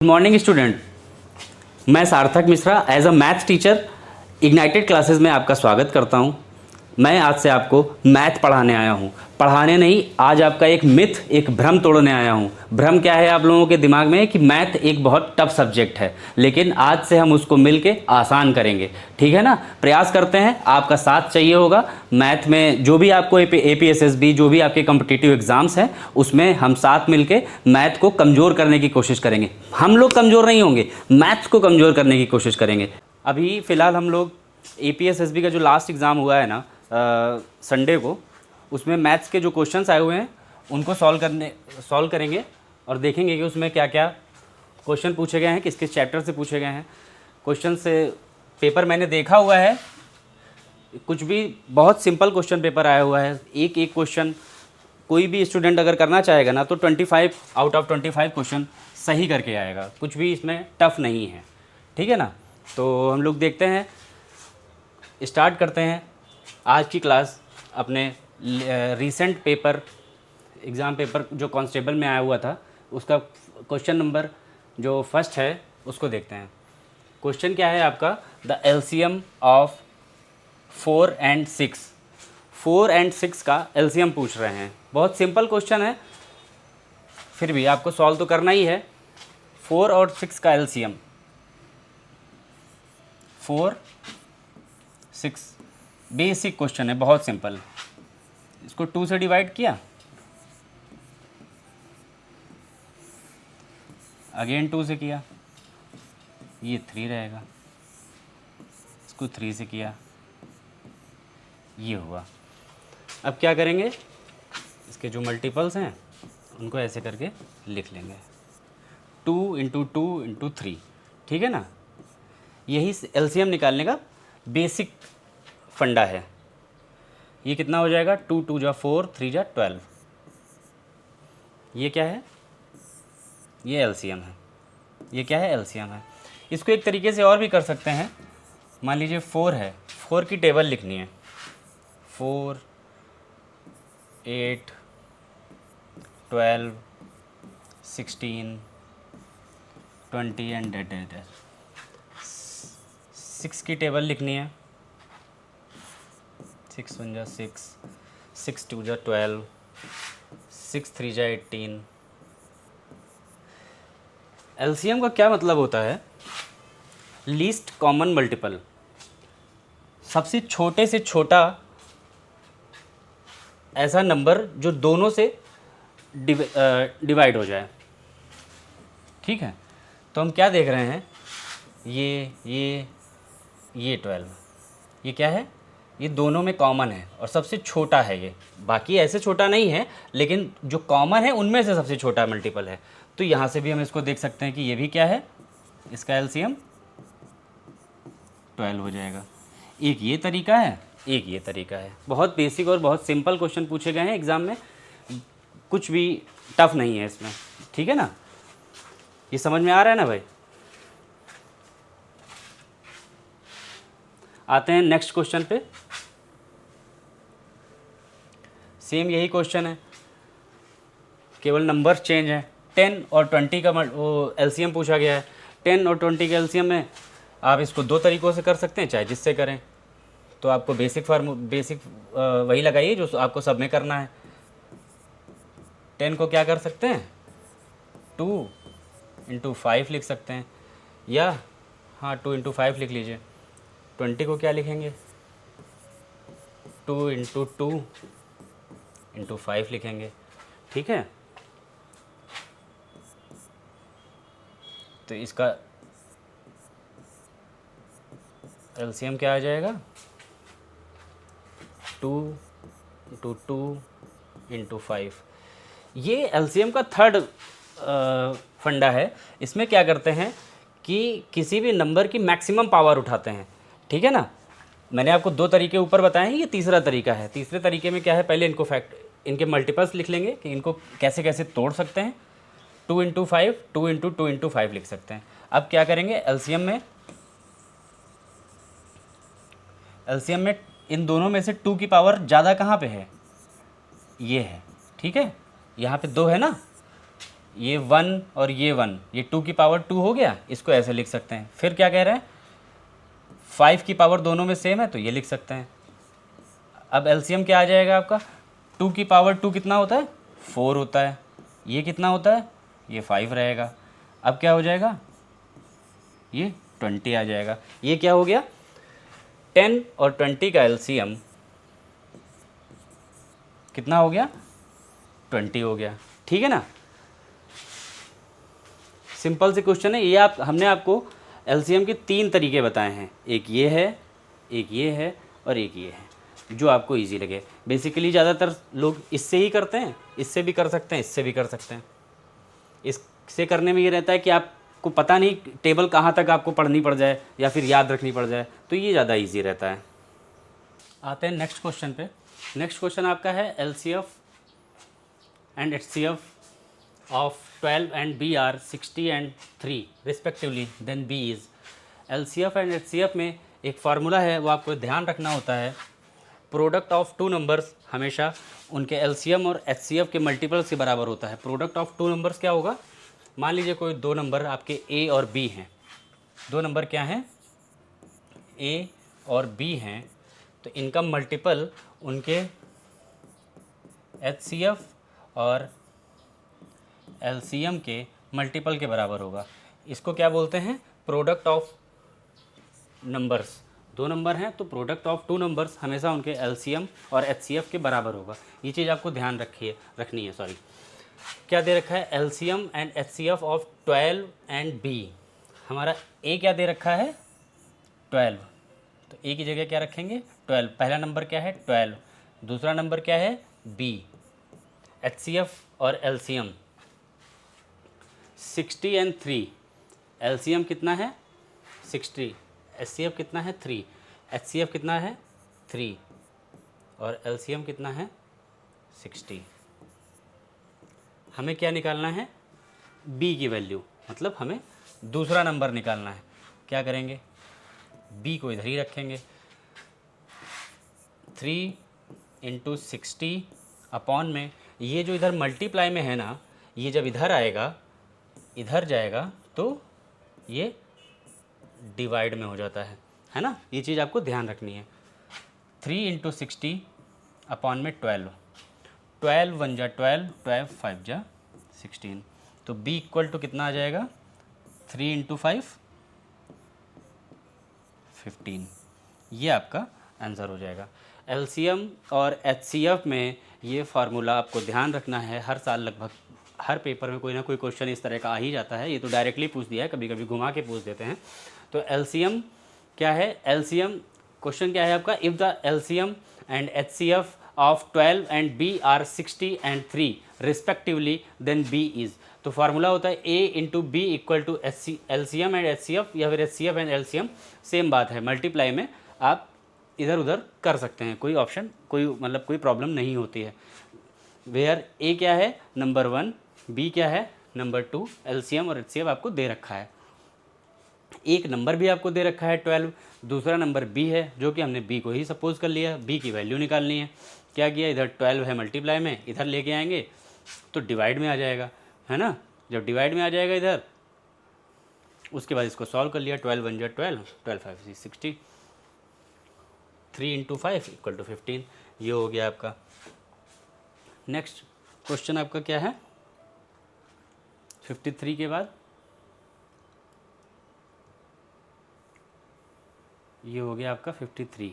Good morning student. मैं Sarthak Mishra as a maths teacher ignited classes में आपका स्वागत करता हूं। मैं आज से आपको मैथ पढ़ाने आया हूं। पढ़ाने नहीं, आज आपका एक मिथ, एक भ्रम तोड़ने आया हूं। भ्रम क्या है आप लोगों के दिमाग में कि मैथ एक बहुत टफ सब्जेक्ट है, लेकिन आज से हम उसको मिलके आसान करेंगे। ठीक है ना? प्रयास करते हैं, आपका साथ चाहिए होगा। मैथ में जो भी आपको APSSB जो भी आपके कॉम्पिटिटिव एग्जाम्स हैं, उसमें हम साथ मिलके मैथ को कमज़ोर करने की कोशिश करेंगे। हम लोग कमज़ोर नहीं होंगे, मैथ्स को कमज़ोर करने की कोशिश करेंगे। अभी फ़िलहाल हम लोग APSSB का जो लास्ट एग्ज़ाम हुआ है ना संडे को, उसमें मैथ्स के जो क्वेश्चंस आए हुए हैं उनको सॉल्व करेंगे और देखेंगे कि उसमें क्या क्या क्वेश्चन पूछे गए हैं, किस किस चैप्टर से पूछे गए हैं। क्वेश्चन से पेपर मैंने देखा हुआ है, कुछ भी बहुत सिंपल क्वेश्चन पेपर आया हुआ है। एक एक क्वेश्चन कोई भी स्टूडेंट अगर करना चाहेगा ना तो 25 आउट ऑफ 25 क्वेश्चन सही करके आएगा। कुछ भी इसमें टफ नहीं है। ठीक है ना? तो हम लोग देखते हैं, स्टार्ट करते हैं आज की क्लास। अपने रीसेंट पेपर, एग्ज़ाम पेपर जो कांस्टेबल में आया हुआ था, उसका क्वेश्चन नंबर जो फर्स्ट है उसको देखते हैं। क्वेश्चन क्या है आपका? The LCM of 4 and 6। 4 and 6 का LCM पूछ रहे हैं। बहुत सिंपल क्वेश्चन है, फिर भी आपको सॉल्व तो करना ही है। 4 और 6 का LCM 4 6, बेसिक क्वेश्चन है, बहुत सिंपल। इसको 2 से डिवाइड किया, अगेन 2 से किया, ये 3 रहेगा। इसको 3 से किया, ये हुआ। अब क्या करेंगे, इसके जो मल्टीपल्स हैं उनको ऐसे करके लिख लेंगे, 2 इंटू 2 इंटू 3। ठीक है ना? यही LCM निकालने का बेसिक फंडा है। ये कितना हो जाएगा? 2 2 जा 4, 3 जा 12। ये क्या है? ये LCM है। ये क्या है? LCM है। इसको एक तरीके से और भी कर सकते हैं। मान लीजिए 4 है, 4 की टेबल लिखनी है। 4 8 12 16 20 एंड डेट 6 की टेबल लिखनी है। 6 1 जा 6, 6 2 जा 12, 6 3 जा 18। LCM का क्या मतलब होता है? लीस्ट कॉमन मल्टीपल, सबसे छोटे से छोटा ऐसा नंबर जो दोनों से डिवाइड हो जाए। ठीक है? तो हम क्या देख रहे हैं, ये 12, ये क्या है? ये दोनों में कॉमन है और सबसे छोटा है ये। बाकी ऐसे छोटा नहीं है, लेकिन जो कॉमन है उनमें से सबसे छोटा मल्टीपल है। तो यहाँ से भी हम इसको देख सकते हैं कि ये भी क्या है, इसका LCM 12 हो जाएगा। एक ये तरीका है, एक ये तरीका है। बहुत बेसिक और बहुत सिंपल क्वेश्चन पूछे गए हैं एग्ज़ाम में, कुछ भी टफ नहीं है इसमें। ठीक है ना? ये समझ में आ रहा है ना भाई? आते हैं नेक्स्ट क्वेश्चन पे। सेम यही क्वेश्चन है, केवल नंबर चेंज है। 10 और 20 का वो LCM पूछा गया है। 10 और 20 के LCM में आप इसको दो तरीक़ों से कर सकते हैं, चाहे जिससे करें। तो आपको बेसिक वही लगाइए जो आपको सब में करना है। 10 को क्या कर सकते हैं, 2 इंटू 5 लिख सकते हैं, या हाँ 2 इंटू 5 लिख लीजिए। 20 को क्या लिखेंगे, 2 इंटू 2 इंटू 5 लिखेंगे। ठीक है? तो इसका LCM क्या आ जाएगा, 2 इंटू 2 इंटू 5। ये LCM का थर्ड फंडा है। इसमें क्या करते हैं कि किसी भी नंबर की मैक्सिमम पावर उठाते हैं। ठीक है ना? मैंने आपको दो तरीके ऊपर बताए हैं, ये तीसरा तरीका है। तीसरे तरीके में क्या है, पहले इनके मल्टीपल्स लिख लेंगे कि इनको कैसे कैसे तोड़ सकते हैं। 2 इंटू 5, 2 इंटू 2 इंटू 5 लिख सकते हैं। अब क्या करेंगे, LCM में इन दोनों में से 2 की पावर ज़्यादा कहाँ पे है, ये है। ठीक है? यहाँ पे 2 है ना, ये 1 और ये 1, ये 2 की पावर 2 हो गया, इसको ऐसे लिख सकते हैं। फिर क्या कह रहे हैं, 5 की पावर दोनों में सेम है तो ये लिख सकते हैं। अब एलसीएम क्या आ जाएगा आपका, 2 की पावर 2 कितना होता है, 4 होता है, ये कितना होता है, ये 5 रहेगा। अब क्या हो जाएगा, ये 20 आ जाएगा। ये क्या हो गया, 10 और 20 का एलसीएम कितना हो गया, 20 हो गया। ठीक है ना, सिंपल से क्वेश्चन है ये। आप हमने आपको एलसीएम के 3 तरीके बताए हैं, एक ये है, एक ये है और एक ये है, जो आपको इजी लगे। बेसिकली ज़्यादातर लोग इससे ही करते हैं, इससे भी कर सकते हैं, इससे भी कर सकते हैं। इससे करने में ये रहता है कि आपको पता नहीं टेबल कहाँ तक आपको पढ़नी पड़ जाए या फिर याद रखनी पड़ जाए, तो ये ज़्यादा ईजी रहता है। आते हैं नेक्स्ट क्वेश्चन पे। नेक्स्ट क्वेश्चन आपका है LCF and HCF of 12 and B are 60 and 3 respectively, then B is। LCF and HCF में एक फार्मूला है, वो आपको ध्यान रखना होता है। प्रोडक्ट ऑफ टू नंबर्स हमेशा उनके LCM और HCF के मल्टीपल्स के बराबर होता है। प्रोडक्ट ऑफ टू नंबर्स क्या होगा, मान लीजिए कोई दो नंबर आपके A और B हैं, दो नंबर क्या हैं, A और B हैं, तो इनका मल्टीपल उनके HCF और एलसीएम के मल्टीपल के बराबर होगा। इसको क्या बोलते हैं, प्रोडक्ट ऑफ नंबर्स। दो नंबर हैं तो प्रोडक्ट ऑफ टू नंबर्स हमेशा उनके एलसीएम और एचसीएफ के बराबर होगा। ये चीज़ आपको ध्यान रखनी है। क्या दे रखा है, LCM and HCF of 12 and B. हमारा ए क्या दे रखा है, 12, तो ए की जगह क्या रखेंगे, 12। पहला नंबर क्या है, 12, दूसरा नंबर क्या है, बी। एचसीएफ और एलसीएम 60 एंड 3, एलसीएम कितना है 60, एचसीएफ कितना है 3, एचसीएफ कितना है 3 और एलसीएम कितना है 60। हमें क्या निकालना है, बी की वैल्यू, मतलब हमें दूसरा नंबर निकालना है। क्या करेंगे, बी को इधर ही रखेंगे, 3 इंटू 60 अपॉन में, ये जो इधर मल्टीप्लाई में है ना, ये जब इधर आएगा, इधर जाएगा तो ये डिवाइड में हो जाता है ना। ये चीज़ आपको ध्यान रखनी है। 3 इंटू 60 अपॉन में 12, 12 1 जा 12, 12 5 जा 16, तो b इक्वल टू कितना आ जाएगा, 3 इंटू 5 15। ये आपका आंसर हो जाएगा। एलसीएम और एचसीएफ में ये फार्मूला आपको ध्यान रखना है। हर साल लगभग हर पेपर में कोई ना कोई क्वेश्चन इस तरह का आ ही जाता है। ये तो डायरेक्टली पूछ दिया है, कभी कभी घुमा के पूछ देते हैं। तो एलसीएम क्या है, एलसीएम क्वेश्चन क्या है आपका, if the LCM and HCF of 12 and B are 60 and 3 respectively, then B is. तो फार्मूला होता है A into B equal to LCM and HCF, या फिर एचसीएफ एंड एलसीएम, सेम बात है। मल्टीप्लाई में आप इधर उधर कर सकते हैं, कोई ऑप्शन कोई प्रॉब्लम नहीं होती है। वेयर ए क्या है, नंबर 1, बी क्या है, नंबर 2, एलसीएम और एचसीएफ आपको दे रखा है। एक नंबर भी आपको दे रखा है 12, दूसरा नंबर बी है, जो कि हमने बी को ही सपोज कर लिया। बी की वैल्यू निकालनी है। क्या किया, इधर 12 है मल्टीप्लाई में, इधर लेके आएंगे तो डिवाइड में आ जाएगा, है ना। जब डिवाइड में आ जाएगा इधर, उसके बाद इसको सॉल्व कर लिया, 12 1 जा 12, 12 5 60, 3 इंटू 5 इक्वल टू 15। ये हो गया आपका। नेक्स्ट क्वेश्चन आपका क्या है, 53 के बाद ये हो गया आपका 53।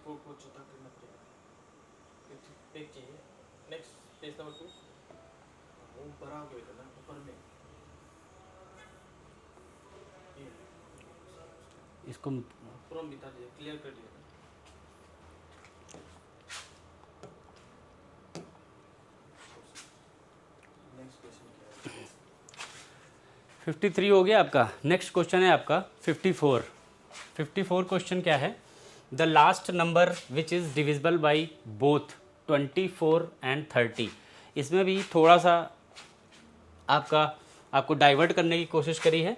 को छोटा करना पड़ेगा। पेज चाहिए, नेक्स्ट पेज नंबर 2, वो बड़ा हो गया ना ऊपर में, इसको पूरा मिटा दीजिए, क्लियर कर दीजिए। नेक्स्ट क्वेश्चन क्या है, 53 हो गया आपका। नेक्स्ट क्वेश्चन है आपका 54। 54 क्वेश्चन क्या है, the last number which is divisible by both 24 and 30। इसमें भी थोड़ा सा आपको डाइवर्ट करने की कोशिश करी है।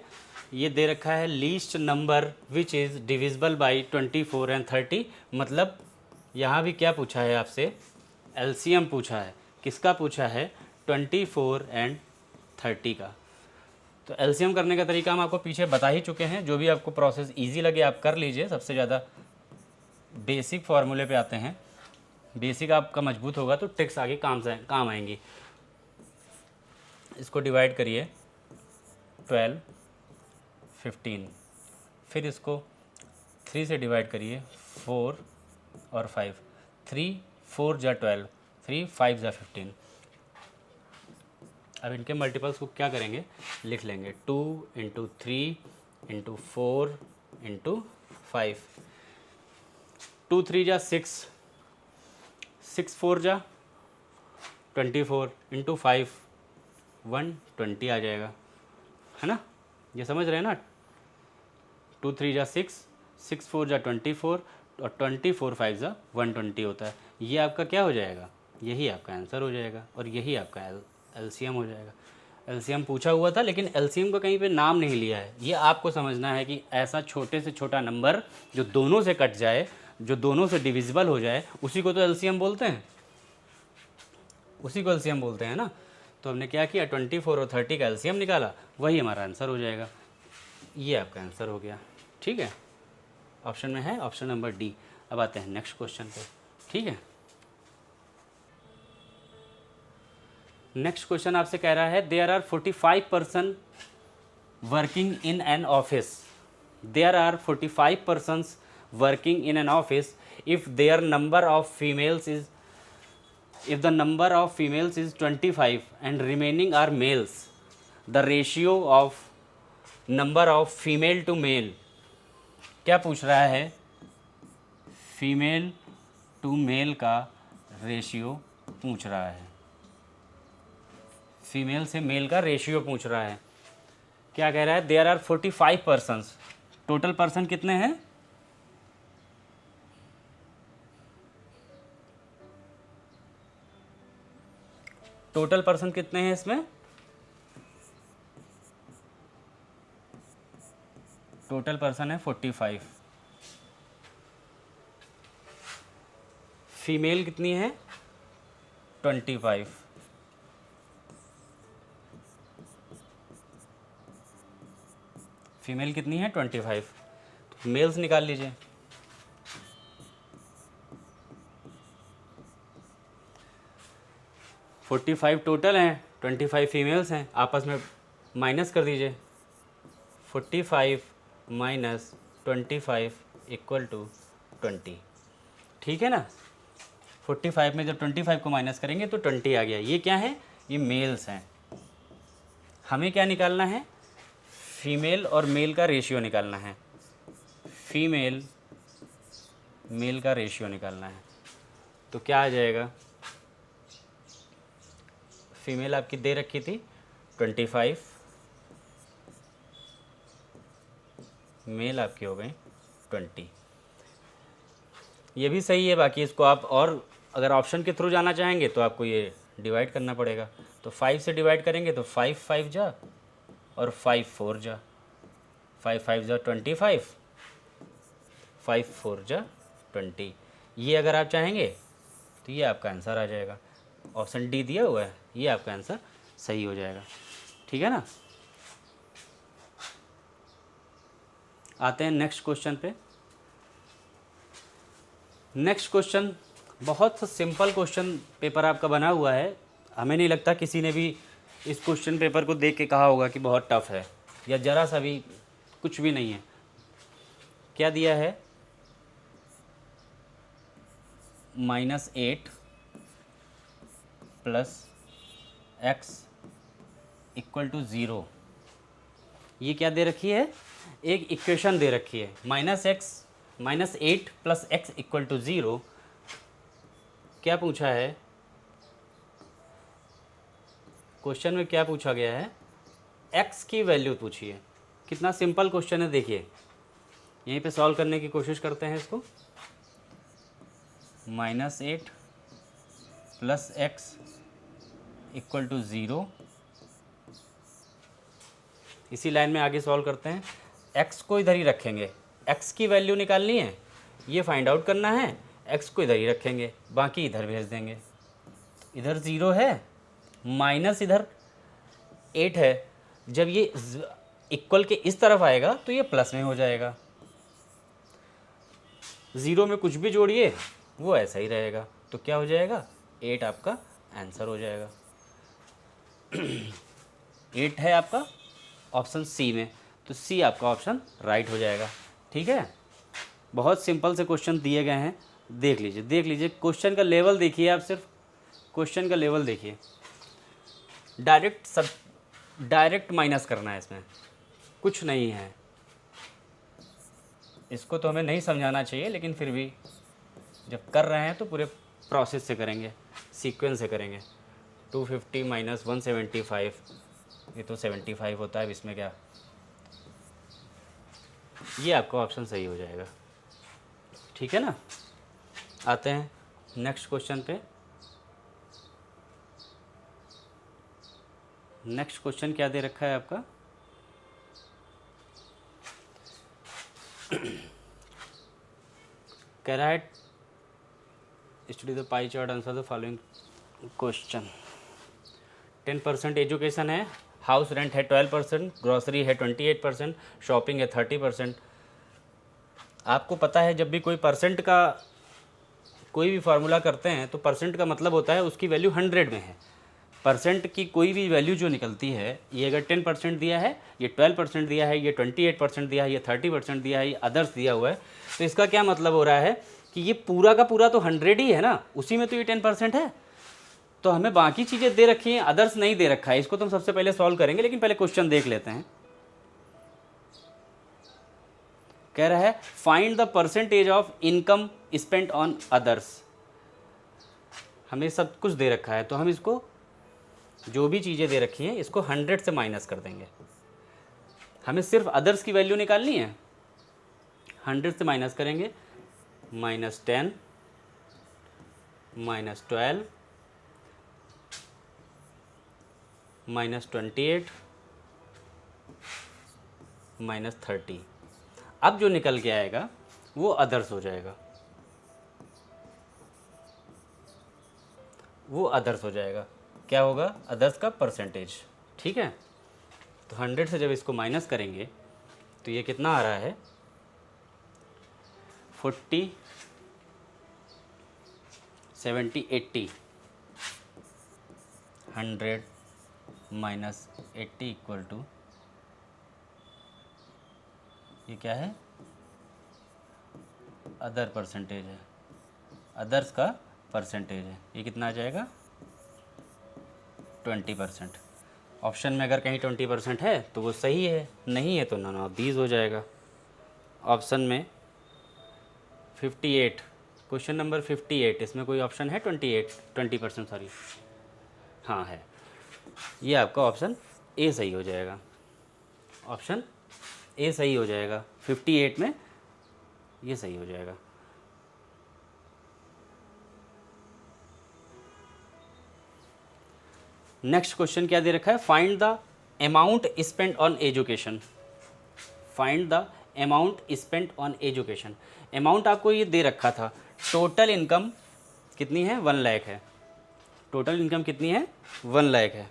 ये दे रखा है least number which is divisible by 24 and 30, मतलब यहाँ भी क्या पूछा है आपसे, एलसीएम पूछा है। किसका पूछा है? 24 एंड 30 का। तो एलसीएम करने का तरीका हम आपको पीछे बता ही चुके हैं, जो भी आपको प्रोसेस इजी लगे आप कर लीजिए। सबसे ज़्यादा बेसिक फार्मूले पे आते हैं, बेसिक आपका मजबूत होगा तो ट्रिक्स आगे काम आएंगी। इसको डिवाइड करिए 12, 15, फिर इसको 3 से डिवाइड करिए 4 और 5, 3 4 जा 12, 3 5 जा 15। अब इनके मल्टीपल्स को क्या करेंगे, लिख लेंगे 2 इंटू 3 इंटू 4 इंटू 5, 2 3 जा 6, 6 4 जा 24 इंटू 5 120 आ जाएगा, है ना? ये समझ रहे हैं ना? 2 3 जा 6, 6 4 जा 24 और 24 5 जा 120 होता है। ये आपका क्या हो जाएगा? यही आपका आंसर हो जाएगा और यही आपका एलसीएम हो जाएगा। एलसीएम पूछा हुआ था लेकिन एलसीएम का कहीं पे नाम नहीं लिया है। ये आपको समझना है कि ऐसा छोटे से छोटा नंबर जो दोनों से कट जाए, जो दोनों से डिविजिबल हो जाए, उसी को तो एलसीएम बोलते हैं, उसी को एलसीएम बोलते हैं ना। तो हमने क्या किया, 24 और 30 का एलसीएम निकाला, वही हमारा आंसर हो जाएगा। ये आपका आंसर हो गया, ठीक है। ऑप्शन में है ऑप्शन नंबर डी। अब आते हैं नेक्स्ट क्वेश्चन पे, ठीक है। नेक्स्ट क्वेश्चन आपसे कह रहा है there are 45 person working in an office, there are 45 persons working in an office if their number of females is, if the number of females is 25 and remaining are males, the ratio of number of female to male, क्या पूछ रहा है, female to mail का ratio पूछ रहा है, female से mail का रेशियो पूछ रहा है। क्या कह रहा है, there are 45 persons, total person कितने हैं, टोटल पर्सन कितने हैं इसमें, टोटल पर्सन है 45, फीमेल कितनी है 25, फीमेल कितनी है 25, मेल्स निकाल लीजिए। फोर्टी 45 टोटल हैं, 25 फीमेल्स हैं, आपस में माइनस कर दीजिए। 45 माइनस 25 इक्वल टू 20, ठीक है ना। 45 में जब 25 को माइनस करेंगे तो 20 आ गया। ये क्या है, ये मेल्स हैं। हमें क्या निकालना है, फीमेल और मेल का रेशियो निकालना है, फीमेल मेल का रेशियो निकालना है। तो क्या आ जाएगा, फीमेल आपकी दे रखी थी 25, मेल आपकी हो गई 20। ये भी सही है, बाकी इसको आप और अगर ऑप्शन के थ्रू जाना चाहेंगे तो आपको ये डिवाइड करना पड़ेगा। तो 5 से डिवाइड करेंगे तो 5 5 जा और 5 4 जा, 5 5 जा 25, 5 4 जा 20। ये अगर आप चाहेंगे तो ये आपका आंसर आ जाएगा। ऑप्शन डी दिया हुआ है, ये आपका आंसर सही हो जाएगा, ठीक है ना। आते हैं नेक्स्ट क्वेश्चन पे। नेक्स्ट क्वेश्चन बहुत सिंपल क्वेश्चन पेपर आपका बना हुआ है। हमें नहीं लगता किसी ने भी इस क्वेश्चन पेपर को देख के कहा होगा कि बहुत टफ है या ज़रा सा भी कुछ भी नहीं है। क्या दिया है, -8 प्लस x इक्वल टू 0। ये क्या दे रखी है, एक इक्वेशन दे रखी है, -8 प्लस x इक्वल टू 0। क्या पूछा है क्वेश्चन में, क्या पूछा गया है, x की वैल्यू पूछी है। कितना सिंपल क्वेश्चन है, देखिए यहीं पे सॉल्व करने की कोशिश करते हैं इसको। -8 प्लस x इक्वल टू 0, इसी लाइन में आगे सॉल्व करते हैं। x को इधर ही रखेंगे, x की वैल्यू निकालनी है, ये फाइंड आउट करना है, x को इधर ही रखेंगे, बाकी इधर भेज देंगे। इधर 0 है, माइनस इधर 8 है, जब ये इक्वल के इस तरफ आएगा तो ये प्लस में हो जाएगा। 0 में कुछ भी जोड़िए वो ऐसा ही रहेगा, तो क्या हो जाएगा, 8 आपका आंसर हो जाएगा। 8 है आपका ऑप्शन सी में, तो सी आपका ऑप्शन राइट हो जाएगा। ठीक है, बहुत सिंपल से क्वेश्चन दिए गए हैं, देख लीजिए क्वेश्चन का लेवल देखिए, आप सिर्फ क्वेश्चन का लेवल देखिए। डायरेक्ट माइनस करना है, इसमें कुछ नहीं है। इसको तो हमें नहीं समझाना चाहिए, लेकिन फिर भी जब कर रहे हैं तो पूरे प्रोसेस से करेंगे, सीक्वेंस से करेंगे। 250 माइनस 175, ये तो 75 होता है, अब इसमें क्या, ये आपका ऑप्शन सही हो जाएगा। ठीक है ना, आते हैं नेक्स्ट क्वेश्चन पे। नेक्स्ट क्वेश्चन क्या दे रखा है आपका, कह रहा है study the pie chart, answer the following question. 10% education है, हाउस रेंट है 12%, ग्रॉसरी है 28%, शॉपिंग है 30%। आपको पता है जब भी कोई परसेंट का कोई भी फार्मूला करते हैं तो परसेंट का मतलब होता है उसकी वैल्यू 100 में है। परसेंट की कोई भी वैल्यू जो निकलती है, ये अगर 10% दिया है, ये 12% दिया है, ये 28% दिया है, ये 30% दिया है, ये अदर्स दिया हुआ है, तो इसका क्या मतलब हो रहा है कि ये पूरा का पूरा तो 100 ही है ना, उसी में तो ये 10% है। तो हमें बाकी चीज़ें दे रखी हैं, अदर्स नहीं दे रखा है। इसको तो हम सबसे पहले सॉल्व करेंगे, लेकिन पहले क्वेश्चन देख लेते हैं। कह रहा है find the percentage of income spent on others. हमें सब कुछ दे रखा है, तो हम इसको जो भी चीज़ें दे रखी हैं इसको 100 से माइनस कर देंगे। हमें सिर्फ अदर्स की वैल्यू निकालनी है, 100 से माइनस करेंगे, -10, -12, -28, -30। अब जो निकल के आएगा वो अदर्स हो जाएगा, वो अदर्स हो जाएगा। क्या होगा, अदर्स का परसेंटेज। ठीक है, तो 100 से जब इसको माइनस करेंगे तो ये कितना आ रहा है, 40, 70, 80, 100 माइनस 80 इक्वल टू, ये क्या है, अदर परसेंटेज है, अदर्स का परसेंटेज है। ये कितना आ जाएगा, 20%। ऑप्शन में अगर कहीं 20% है तो वो सही है, नहीं है तो नन ऑफ दीज हो जाएगा। ऑप्शन में 58, क्वेश्चन नंबर 58, इसमें कोई ऑप्शन है 20%, सॉरी, हाँ है, ये आपका ऑप्शन ए सही हो जाएगा। ऑप्शन ए सही हो जाएगा, 58 में ये सही हो जाएगा। नेक्स्ट क्वेश्चन क्या दे रखा है, find the amount spent on education. Find the amount spent on education. Amount आपको ये दे रखा था, टोटल इनकम कितनी है, 1 लाख है। टोटल इनकम कितनी है, 1 लाख है।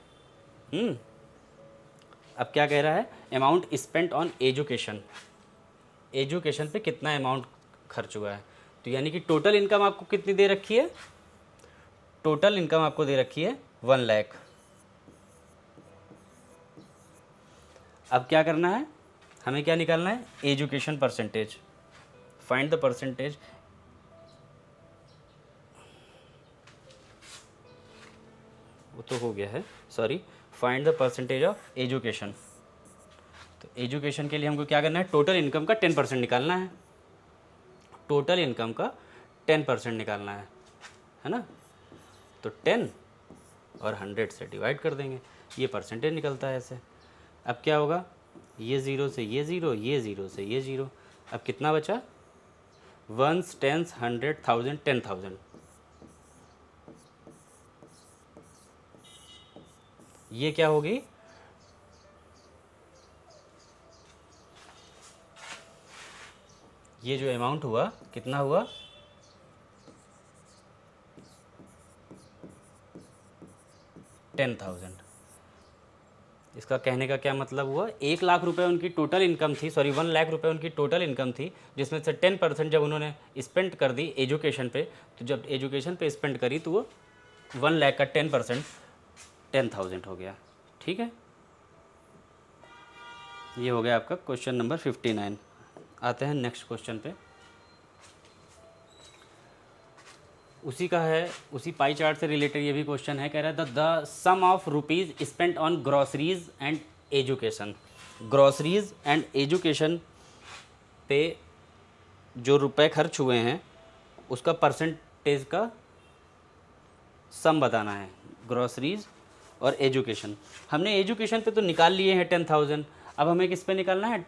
अब क्या कह रहा है, amount spent on education. Education पे कितना अमाउंट खर्च हुआ है, तो यानी कि टोटल इनकम आपको कितनी दे रखी है, टोटल इनकम आपको दे रखी है 1 लाख। अब क्या करना है, हमें क्या निकालना है, education percentage. Find the percentage, वो तो हो गया है, sorry, find the percentage of education. तो एजुकेशन के लिए हमको क्या करना है, टोटल इनकम का 10% निकालना है। टोटल इनकम का 10% निकालना है ना। तो 10 और 100 से डिवाइड कर देंगे, ये परसेंटेज निकलता है ऐसे। अब क्या होगा, ये 0 से ये 0, ये 0 से ये 0। अब कितना बचा, 1s, 10s, 100, 1000, 10,000। ये क्या होगी, ये जो अमाउंट हुआ कितना हुआ, 10,000। इसका कहने का क्या मतलब हुआ, 1 लाख रुपए उनकी टोटल इनकम थी, सॉरी 1 लाख रुपए उनकी टोटल इनकम थी, जिसमें से 10% जब उन्होंने स्पेंड कर दी एजुकेशन पे, तो जब एजुकेशन पे स्पेंड करी तो वो 1 लाख का 10% 10,000 हो गया। ठीक है, ये हो गया आपका क्वेश्चन नंबर 59। आते हैं नेक्स्ट क्वेश्चन पे, उसी का है, उसी पाई चार्ट से रिलेटेड ये भी क्वेश्चन है। कह रहा है the sum of rupees spent on groceries and education. Groceries and education पे जो रुपए खर्च हुए हैं उसका परसेंटेज का सम बताना है, ग्रॉसरीज और एजुकेशन। हमने एजुकेशन पे तो निकाल लिए हैं 10,000, अब हमें किस पे निकालना है,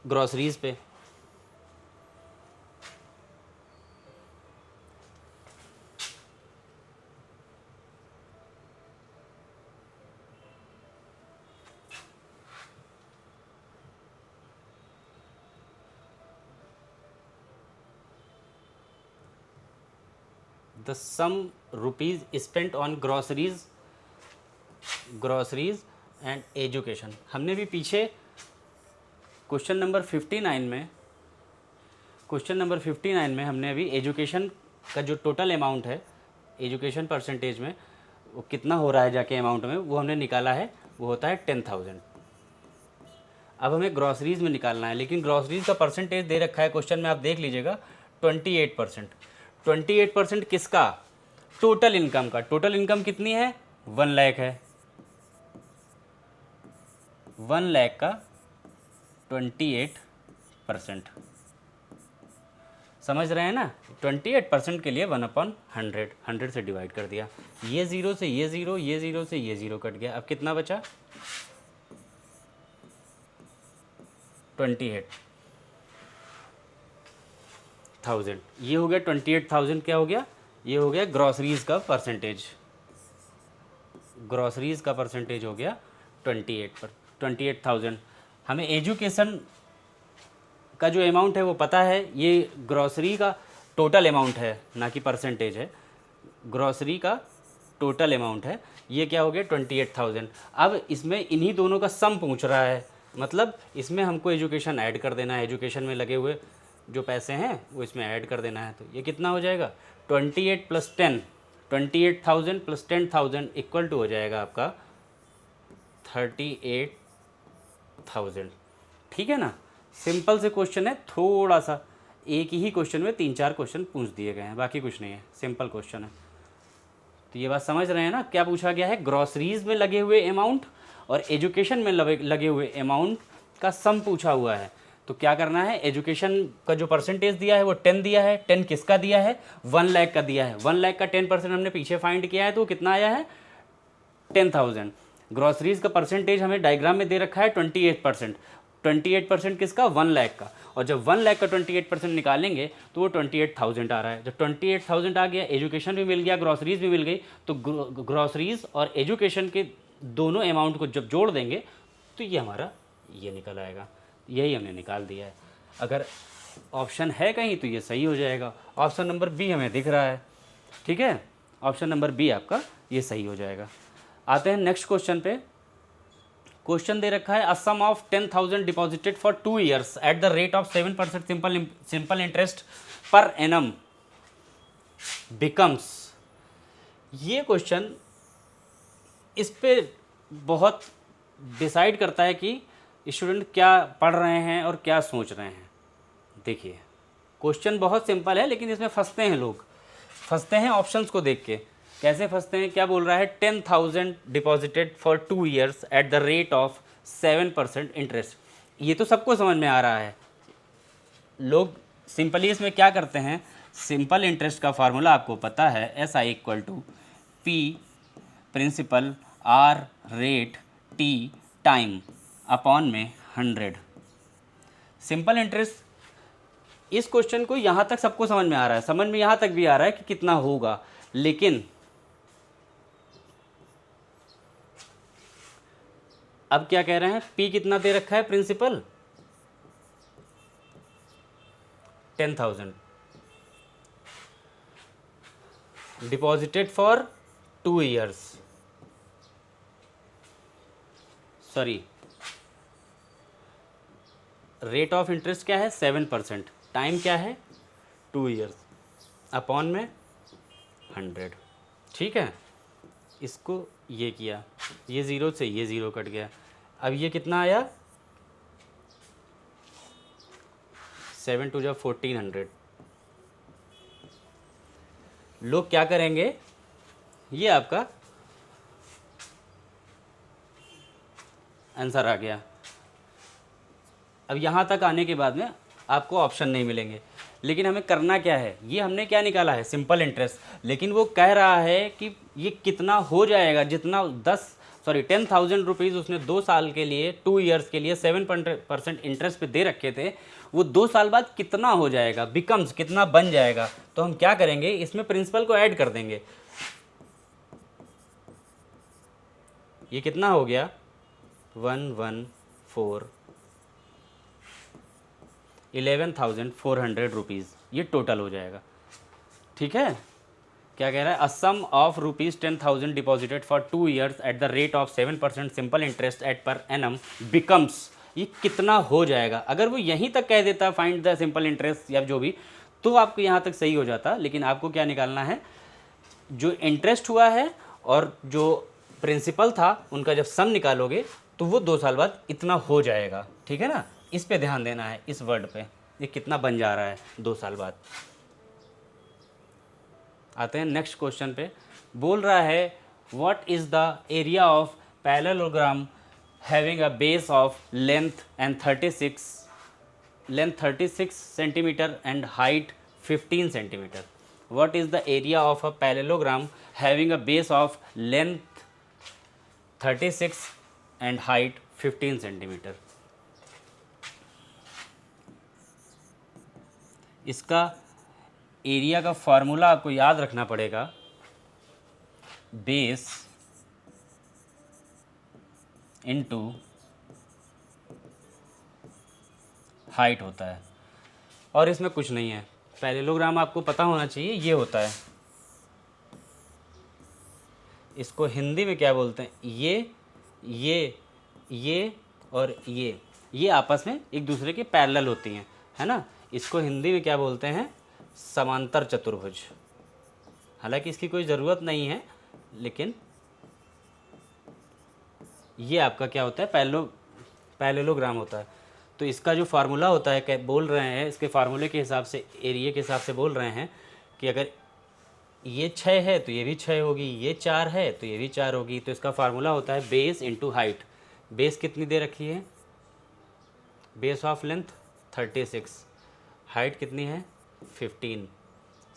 ग्रॉसरीज पे। The sum rupees spent on groceries and education. हमने भी पीछे क्वेश्चन नंबर 59 में हमने अभी एजुकेशन का जो टोटल अमाउंट है, एजुकेशन परसेंटेज में वो कितना हो रहा है जाके अमाउंट में, वो हमने निकाला है, वो होता है 10,000। अब हमें ग्रॉसरीज में निकालना है, लेकिन ग्रॉसरीज का परसेंटेज दे रखा है क्वेश्चन में, आप देख लीजिएगा 28%। 28% किसका, टोटल इनकम का। टोटल इनकम कितनी है, 1 लाख है, 1 लाख का 28%। समझ रहे हैं ना, 28% के लिए 1/100, 100 से डिवाइड कर दिया। ये ज़ीरो से ये ज़ीरो, ये ज़ीरो से ये ज़ीरो कट गया। अब कितना बचा, 28,000। ये हो गया 28,000, क्या हो गया, ये हो गया ग्रॉसरीज का परसेंटेज। ग्रॉसरीज का परसेंटेज हो गया 28,000। हमें एजुकेशन का जो अमाउंट है वो पता है, ये ग्रॉसरी का टोटल अमाउंट है, ना कि परसेंटेज है। ग्रॉसरी का टोटल अमाउंट है, ये क्या हो गया 28,000। अब इसमें इन्हीं दोनों का सम पूछ रहा है, मतलब इसमें हमको एजुकेशन ऐड कर देना है, एजुकेशन में लगे हुए जो पैसे हैं वो इसमें ऐड कर देना है। तो ये कितना हो जाएगा, 28 + 10, 28,000 + 10,000 इक्वल टू हो जाएगा आपका 38,000। ठीक है ना, सिंपल से क्वेश्चन है, थोड़ा सा एक ही क्वेश्चन में 3-4 क्वेश्चन पूछ दिए गए हैं, बाकी कुछ नहीं है, सिंपल क्वेश्चन है। तो ये बात समझ रहे हैं ना, क्या पूछा गया है, ग्रॉसरीज में लगे हुए अमाउंट और एजुकेशन में लगे हुए अमाउंट का सम पूछा हुआ है। तो क्या करना है, एजुकेशन का जो परसेंटेज दिया है वो 10 दिया है। 10 किसका दिया है, 1 लाख का दिया है। 1 लाख का 10% हमने पीछे फाइंड किया है, तो कितना आया है, 10,000। ग्रॉसरीज का परसेंटेज हमें डायग्राम में दे रखा है 28%। 28% किसका, 1 लाख का। और जब 1 लाख का 28% निकालेंगे तो वो 28,000 आ रहा है। जब 28,000 आ गया, एजुकेशन भी मिल गया, ग्रॉसरीज भी मिल गई, तो ग्रॉसरीज और एजुकेशन के दोनों अमाउंट को जब जोड़ देंगे तो ये हमारा ये निकल आएगा। यही हमने निकाल दिया है। अगर ऑप्शन है कहीं तो ये सही हो जाएगा। ऑप्शन नंबर बी हमें दिख रहा है, ठीक है, ऑप्शन नंबर बी आपका ये सही हो जाएगा। आते हैं नेक्स्ट क्वेश्चन पे। क्वेश्चन दे रखा है, a sum of 10,000 deposited for 2 years at the rate of 7% simple interest per annum becomes. ये क्वेश्चन इस पे बहुत डिसाइड करता है कि स्टूडेंट क्या पढ़ रहे हैं और क्या सोच रहे हैं। देखिए क्वेश्चन बहुत सिंपल है, लेकिन इसमें फंसते हैं लोग, फंसते हैं ऑप्शंस को देख के। कैसे फंसते हैं, क्या बोल रहा है, 10,000 deposited for 2 years at the rate of 7% interest. ये तो सबको समझ में आ रहा है। लोग सिंपली इसमें क्या करते हैं, सिंपल इंटरेस्ट का फार्मूला आपको पता है, SI = P principal R rate T time upon में 100। सिंपल इंटरेस्ट, इस क्वेश्चन को यहाँ तक सबको समझ में आ रहा है, समझ में यहाँ तक भी आ रहा है कि कितना होगा, लेकिन अब क्या कह रहे हैं, P कितना दे रखा है, principal 10,000 deposited for 2 years, sorry rate of interest क्या है 7%, टाइम क्या है 2 ईयर्स, अपॉन में 100। ठीक है, इसको ये किया, ये ज़ीरो से ये ज़ीरो कट गया, अब ये कितना आया 7 टू 1400। लोग क्या करेंगे, ये आपका आंसर आ गया। अब यहाँ तक आने के बाद में आपको ऑप्शन नहीं मिलेंगे, लेकिन हमें करना क्या है, ये हमने क्या निकाला है सिंपल इंटरेस्ट, लेकिन वो कह रहा है कि ये कितना हो जाएगा, जितना 10,000 रुपीज़ उसने 2 साल के लिए 2 ईयर्स के लिए 7% इंटरेस्ट पे दे रखे थे, वो 2 साल बाद कितना हो जाएगा, बिकम्स कितना बन जाएगा। तो हम क्या करेंगे, इसमें प्रिंसिपल को ऐड कर देंगे। ये कितना हो गया 114 11,400 रुपीज़, ये टोटल हो जाएगा। ठीक है, क्या कह रहा है, a sum of ₹10,000 deposited for 2 years at the rate of 7% simple interest at per annum becomes, ये कितना हो जाएगा। अगर वो यहीं तक कह देता फाइंड द सिंपल इंटरेस्ट या जो भी, तो आपको यहाँ तक सही हो जाता, लेकिन आपको क्या निकालना है, जो इंटरेस्ट हुआ है और जो प्रिंसिपल था उनका जब सम निकालोगे तो वो 2 साल बाद इतना हो जाएगा। ठीक है ना, इस पे ध्यान देना है, इस वर्ड पे, ये कितना बन जा रहा है 2 साल बाद। आते हैं नेक्स्ट क्वेश्चन पे, बोल रहा है what is the area of parallelogram having a base of length 36 centimetre and height 15 centimetre. What is the area of a parallelogram having a base of length 36 and height 15 centimetre. इसका area का formula आपको याद रखना पड़ेगा, base into height होता है, और इसमें कुछ नहीं है। पैरेललोग्राम आपको पता होना चाहिए, ये होता है, इसको हिंदी में क्या बोलते हैं, ये और ये आपस में एक दूसरे के पैरेलल होती हैं, है ना। इसको हिंदी में क्या बोलते हैं, समांतर चतुर्भुज। हालांकि इसकी कोई ज़रूरत नहीं है, लेकिन ये आपका क्या होता है, पैरेललोग्राम होता है। तो इसका जो फार्मूला होता है, क्या बोल रहे हैं, इसके फार्मूले के हिसाब से, एरिया के हिसाब से बोल रहे हैं कि अगर ये 6 है तो ये भी 6 होगी, ये 4 है तो ये भी 4 होगी। तो इसका फार्मूला होता है बेस इंटू हाइट। बेस कितनी दे रखी है, बेस ऑफ लेंथ 36, हाइट कितनी है 15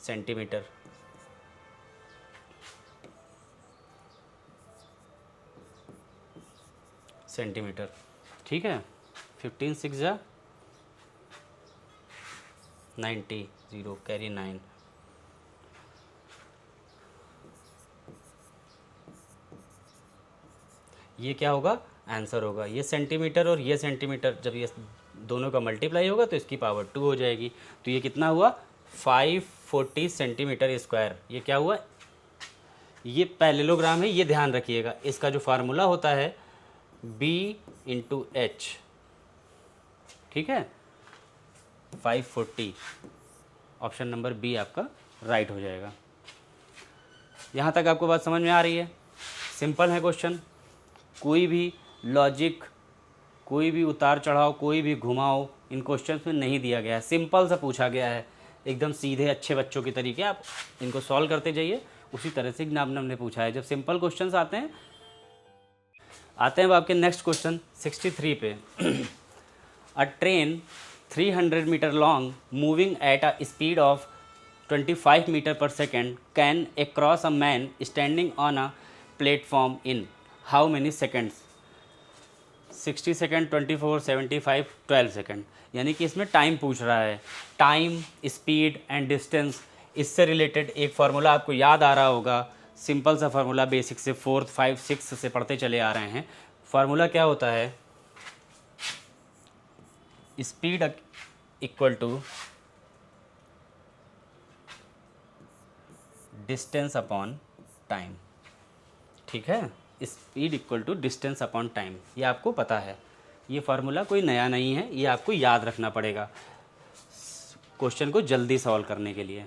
सेंटीमीटर। ठीक है, 15 6 जा 90, 0 कैरी 9। ये क्या होगा, आंसर होगा, ये सेंटीमीटर और ये सेंटीमीटर, जब ये दोनों का मल्टीप्लाई होगा तो इसकी पावर 2 हो जाएगी। तो ये कितना हुआ 540 सेंटीमीटर स्क्वायर। ये क्या हुआ, ये पैरेललोग्राम है, ये ध्यान रखिएगा। इसका जो फार्मूला होता है B इंटू एच, ठीक है, 540, ऑप्शन नंबर बी आपका राइट हो जाएगा। यहाँ तक आपको बात समझ में आ रही है, सिंपल है क्वेश्चन, कोई भी लॉजिक, कोई भी उतार चढ़ाव, कोई भी घुमाव इन क्वेश्चंस में नहीं दिया गया है, सिंपल सा पूछा गया है, एकदम सीधे अच्छे बच्चों की तरीके आप इनको सॉल्व करते जाइए, उसी तरह से एग्जामिनर ने पूछा है। जब सिंपल क्वेश्चंस आते हैं अब आपके नेक्स्ट क्वेश्चन 63 पे a train 300 metre long moving at a speed of 25 metre per second can across a man standing on a platform in how many seconds. 60 second, 24, 75, 12 second. यानी कि इसमें टाइम पूछ रहा है, टाइम, स्पीड एंड डिस्टेंस। इससे related एक formula आपको याद आ रहा होगा, सिंपल सा फार्मूला, बेसिक से 4th, 5, 6 से पढ़ते चले आ रहे हैं। फार्मूला क्या होता है, speed equal to distance upon time, ठीक है। Speed equal to distance upon time, ये आपको पता है, ये फार्मूला कोई नया नहीं है, ये आपको याद रखना पड़ेगा क्वेश्चन को जल्दी सॉल्व करने के लिए।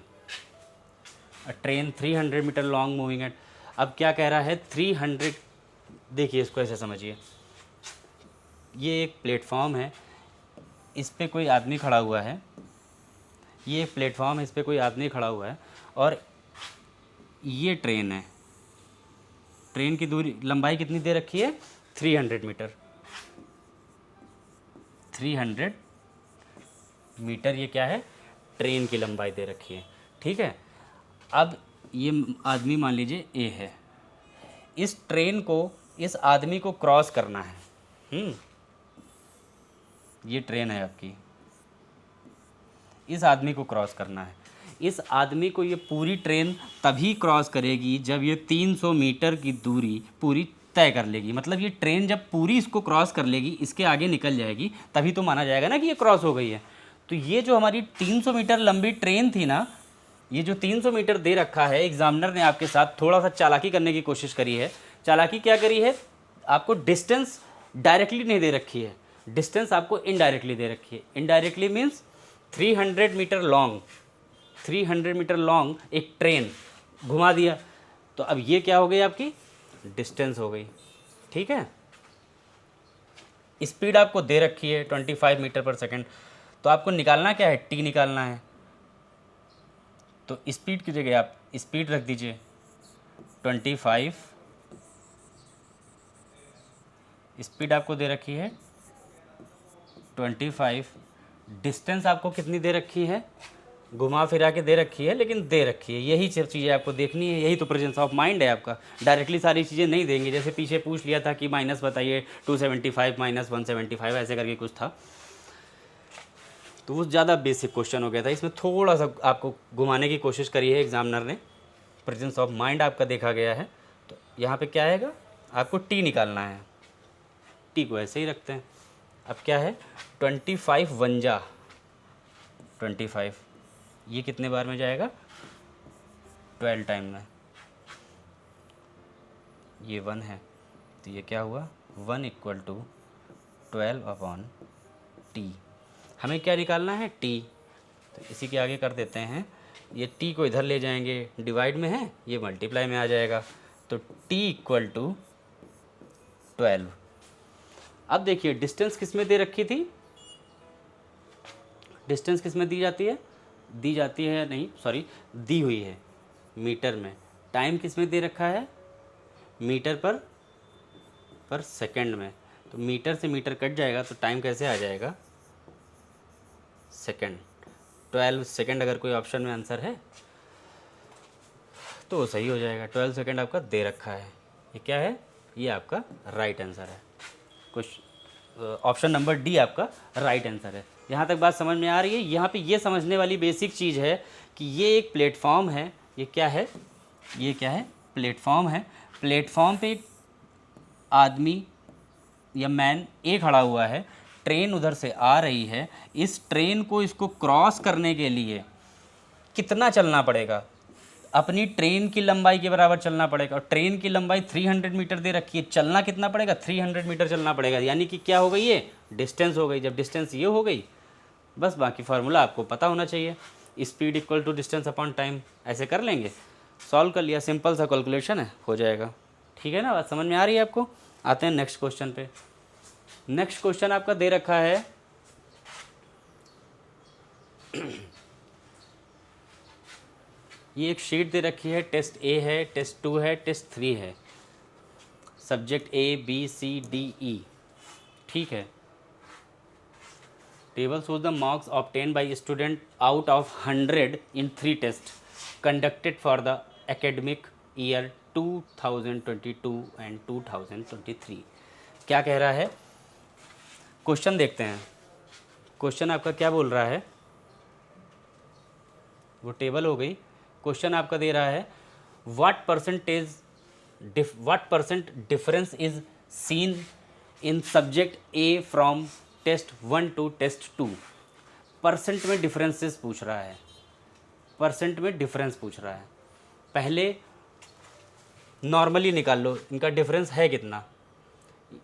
Train 300 metre long moving at, अब क्या कह रहा है 300, देखिए इसको ऐसे समझिए, ये एक प्लेटफॉर्म है, इस पे कोई आदमी खड़ा हुआ है, ये एक प्लेटफॉर्म है, इस पे कोई आदमी खड़ा हुआ है, और ये ट्रेन है। ट्रेन की दूरी लंबाई कितनी दे रखी है 300 मीटर, 300 मीटर ये क्या है, ट्रेन की लंबाई दे रखी है, ठीक है। अब ये आदमी मान लीजिए ए है, इस ट्रेन को, इस आदमी को क्रॉस करना है। ये ट्रेन है आपकी, इस आदमी को क्रॉस करना है। इस आदमी को ये पूरी ट्रेन तभी क्रॉस करेगी जब ये 300 मीटर की दूरी पूरी तय कर लेगी, मतलब ये ट्रेन जब पूरी इसको क्रॉस कर लेगी, इसके आगे निकल जाएगी, तभी तो माना जाएगा ना कि ये क्रॉस हो गई है। तो ये जो हमारी 300 मीटर लंबी ट्रेन थी ना, ये जो 300 मीटर दे रखा है, एग्जामिनर ने आपके साथ थोड़ा सा चालाकी करने की कोशिश करी है। चालाकी क्या करी है, आपको डिस्टेंस डायरेक्टली नहीं दे रखी है, डिस्टेंस आपको इनडायरेक्टली दे रखी है। Indirectly means 300 metre long, 300 metre long एक ट्रेन घुमा दिया, तो अब ये क्या हो गई आपकी डिस्टेंस हो गई, ठीक है। स्पीड आपको दे रखी है 25 मीटर पर सेकंड, तो आपको निकालना क्या है, टी निकालना है। तो स्पीड की जगह आप स्पीड रख दीजिए 25, स्पीड आपको दे रखी है 25, डिस्टेंस आपको कितनी दे रखी है, घुमा फिरा के दे रखी है, लेकिन दे रखी है। यही सिर्फ चीज़ें आपको देखनी है, यही तो प्रेजेंस ऑफ माइंड है आपका। डायरेक्टली सारी चीज़ें नहीं देंगे, जैसे पीछे पूछ लिया था कि माइनस बताइए 275 माइनस 175, ऐसे करके कुछ था, तो वो ज़्यादा बेसिक क्वेश्चन हो गया था। इसमें थोड़ा सा आपको घुमाने की कोशिश करी है एग्जामिनर ने, प्रेजेंस ऑफ माइंड आपका देखा गया है। तो यहाँ पे क्या आएगा, आपको टी निकालना है, टी को ऐसे ही रखते हैं। अब क्या है 25 वंजा 25, ये कितने बार में जाएगा 12 टाइम में, ये 1 है, तो ये क्या हुआ 1 इक्वल टू 12 अपॉन टी। हमें क्या निकालना है टी, तो इसी के आगे कर देते हैं, ये टी को इधर ले जाएंगे, डिवाइड में है, ये मल्टीप्लाई में आ जाएगा, तो टी इक्वल टू 12। अब देखिए डिस्टेंस किस में दे रखी थी, डिस्टेंस किस में दी जाती है, दी जाती है नहीं सॉरी दी हुई है मीटर में। टाइम किस में दे रखा है, मीटर पर सेकंड में। तो मीटर से मीटर कट जाएगा तो टाइम कैसे आ जाएगा सेकंड। 12 सेकंड अगर कोई ऑप्शन में आंसर है तो वो सही हो जाएगा। 12 सेकंड आपका दे रखा है, ये क्या है, ये आपका राइट आंसर है। कुछ ऑप्शन नंबर डी आपका राइट आंसर है। यहाँ तक बात समझ में आ रही है। यहाँ पे ये समझने वाली बेसिक चीज़ है कि ये एक प्लेटफॉर्म है, ये क्या है, ये क्या है, प्लेटफॉर्म है। प्लेटफॉर्म पे एक आदमी या मैन ए खड़ा हुआ है, ट्रेन उधर से आ रही है, इस ट्रेन को इसको क्रॉस करने के लिए कितना चलना पड़ेगा, अपनी ट्रेन की लंबाई के बराबर चलना पड़ेगा। और ट्रेन की लंबाई 300 मीटर दे रखी है, चलना कितना पड़ेगा 300 मीटर चलना पड़ेगा, यानी कि क्या हो गई ये डिस्टेंस हो गई। जब डिस्टेंस ये हो गई, बस बाकी फार्मूला आपको पता होना चाहिए, speed equal to distance upon time, ऐसे कर लेंगे, सॉल्व कर लिया, सिंपल सा कैलकुलेशन है, हो जाएगा। ठीक है ना, बात समझ में आ रही है आपको। आते हैं नेक्स्ट क्वेश्चन पे। नेक्स्ट क्वेश्चन आपका दे रखा है ये एक शीट दे रखी है, टेस्ट ए है, टेस्ट 2 है, टेस्ट 3 है, subject A B C D E, ठीक है। Table shows the marks obtained by student out of 100 in 3 tests conducted for the academic year 2022 and 2023। क्या कह रहा है, क्वेश्चन देखते हैं। क्वेश्चन आपका क्या बोल रहा है, वो टेबल हो गई। क्वेश्चन आपका दे रहा है what percent difference is seen in subject A from test 1 to test 2। Percent में डिफरेंसेस पूछ रहा है, परसेंट में डिफरेंस पूछ रहा है। पहले नॉर्मली निकाल लो इनका डिफरेंस है कितना।